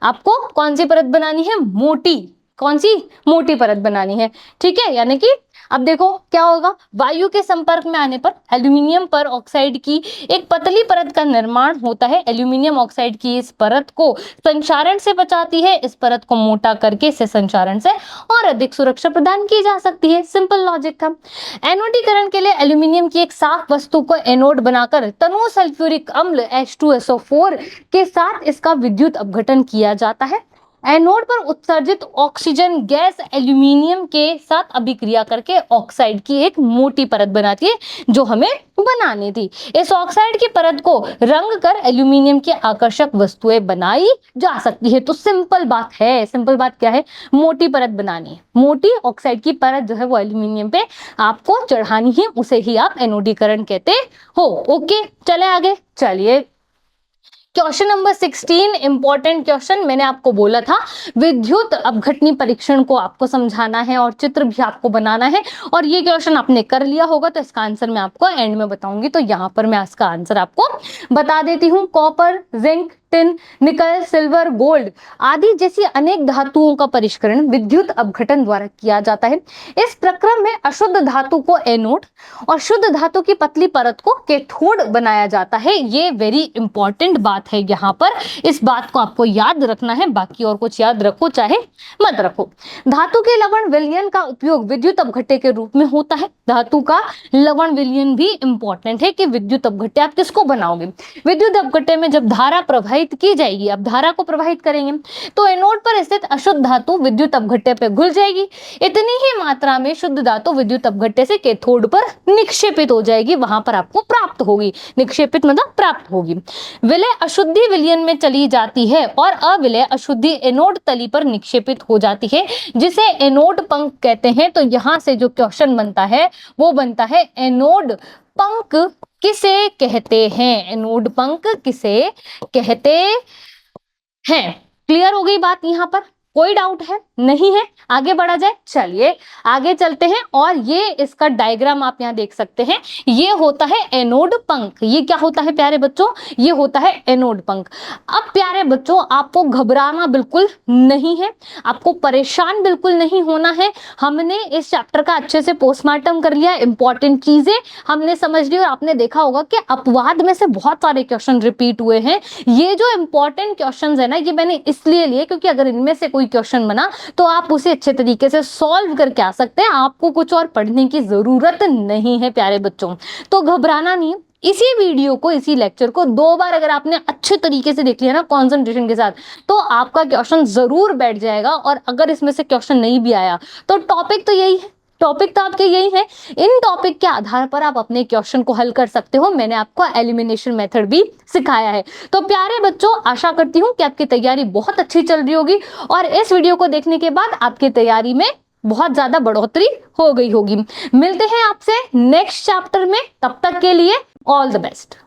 आपको कौन सी परत बनानी है, मोटी, कौन सी, मोटी परत बनानी है, ठीक है। यानी कि अब देखो क्या होगा, वायु के संपर्क में आने पर एल्यूमिनियम पर ऑक्साइड की एक पतली परत का निर्माण होता है। एल्यूमिनियम ऑक्साइड की इस परत को संक्षारण से बचाती है। इस परत को मोटा करके इसे संक्षारण से और अधिक सुरक्षा प्रदान की जा सकती है। सिंपल लॉजिक था। एनोडीकरण के लिए एल्यूमिनियम की एक साफ वस्तु को एनोड बनाकर तनु सल्फ्यूरिक अम्ल H2SO4 के साथ इसका विद्युत अपघटन किया जाता है। एनोड पर उत्सर्जित ऑक्सीजन गैस एल्यूमिनियम के साथ अभिक्रिया करके ऑक्साइड की एक मोटी परत बनाती है जो हमें बनानी थी। इस ऑक्साइड की परत को रंग कर एल्यूमिनियम की आकर्षक वस्तुएं बनाई जा सकती है। तो सिंपल बात है, सिंपल बात क्या है, मोटी परत बनानी है। मोटी ऑक्साइड की परत जो है वो एल्यूमिनियम पे आपको चढ़ानी है, उसे ही आप एनोडीकरण कहते हो। ओके, चले आगे। चलिए क्वेश्चन नंबर 16, इंपॉर्टेंट क्वेश्चन। मैंने आपको बोला था विद्युत अपघटनी परीक्षण को आपको समझाना है और चित्र भी आपको बनाना है, और ये क्वेश्चन आपने कर लिया होगा तो इसका आंसर मैं आपको एंड में बताऊंगी। तो यहाँ पर मैं इसका आंसर आपको बता देती हूँ। कॉपर, जिंक, टिन, निकल, सिल्वर, गोल्ड आदि जैसी अनेक धातुओं का परिष्करण विद्युत अपघटन द्वारा किया जाता है। इस प्रक्रम में अशुद्ध धातु को एनोड और शुद्ध धातु की पतली परत को कैथोड बनाया जाता है। ये वेरी इंपॉर्टेंट बात है, यहाँ पर इस बात को आपको याद रखना है। बाकी और कुछ याद रखो चाहे मत रखो। धातु के लवण विलयन का उपयोग विद्युत अपघट्य के रूप में होता है। धातु का लवण विलयन भी इंपॉर्टेंट है कि विद्युत अपघट्य आप किसको बनाओगे। विद्युत अपघट्य में जब धारा प्रवाहित प्रवाहित की जाएगी, अब धारा को प्रवाहित करेंगे तो एनोड पर स्थित अशुद्ध धातु विद्युत अपघट्य पे घुल जाएगी। इतनी ही मात्रा में शुद्ध धातु विद्युत अपघट्य से कैथोड पर निक्षेपित हो जाएगी, वहां पर आपको प्राप्त होगी। निक्षेपित मतलब प्राप्त होगी। विलय अशुद्धि विलयन में चली जाती है और अविलय अशुद्धि एनोड तली पर निक्षेपित हो जाती है, जिसे एनोड पंख कहते हैं। तो यहां से जो क्वेश्चन बनता है वो बनता है एनोड पंख किसे कहते हैं, एनोड पंख किसे कहते हैं। क्लियर हो गई बात, यहां पर कोई डाउट है नहीं है? आगे बढ़ा जाए, चलिए आगे चलते हैं। और ये इसका डायग्राम आप यहां देख सकते हैं, ये होता है एनोड पंख। ये क्या होता है प्यारे बच्चों? ये होता है एनोड पंख। अब प्यारे बच्चों आपको घबराना बिल्कुल नहीं है, आपको परेशान बिल्कुल नहीं होना है। हमने इस चैप्टर का अच्छे से पोस्टमार्टम कर लिया, इंपॉर्टेंट चीजें हमने समझ ली और आपने देखा होगा कि अपवाद में से बहुत सारे क्वेश्चन रिपीट हुए हैं। ये जो इंपॉर्टेंट क्वेश्चन है ना, ये मैंने इसलिए लिए क्योंकि अगर इनमें से कोई क्वेश्चन बना तो आप उसे अच्छे तरीके से सॉल्व करके आ सकते हैं, आपको कुछ और पढ़ने की जरूरत नहीं है प्यारे बच्चों। तो घबराना नहीं है। इसी वीडियो को, इसी लेक्चर को 2 बार अगर आपने अच्छे तरीके से देख लिया ना कंसंट्रेशन के साथ, तो आपका क्वेश्चन जरूर बैठ जाएगा। और अगर इसमें से क्वेश्चन नहीं भी आया तो टॉपिक तो यही है, टॉपिक तो आपके यही है। इन टॉपिक के आधार पर आप अपने क्वेश्चन को हल कर सकते हो। मैंने आपको एलिमिनेशन मेथड भी सिखाया है। तो प्यारे बच्चों आशा करती हूँ कि आपकी तैयारी बहुत अच्छी चल रही होगी और इस वीडियो को देखने के बाद आपकी तैयारी में बहुत ज्यादा बढ़ोतरी हो गई होगी। मिलते हैं आपसे नेक्स्ट चैप्टर में, तब तक के लिए ऑल द बेस्ट।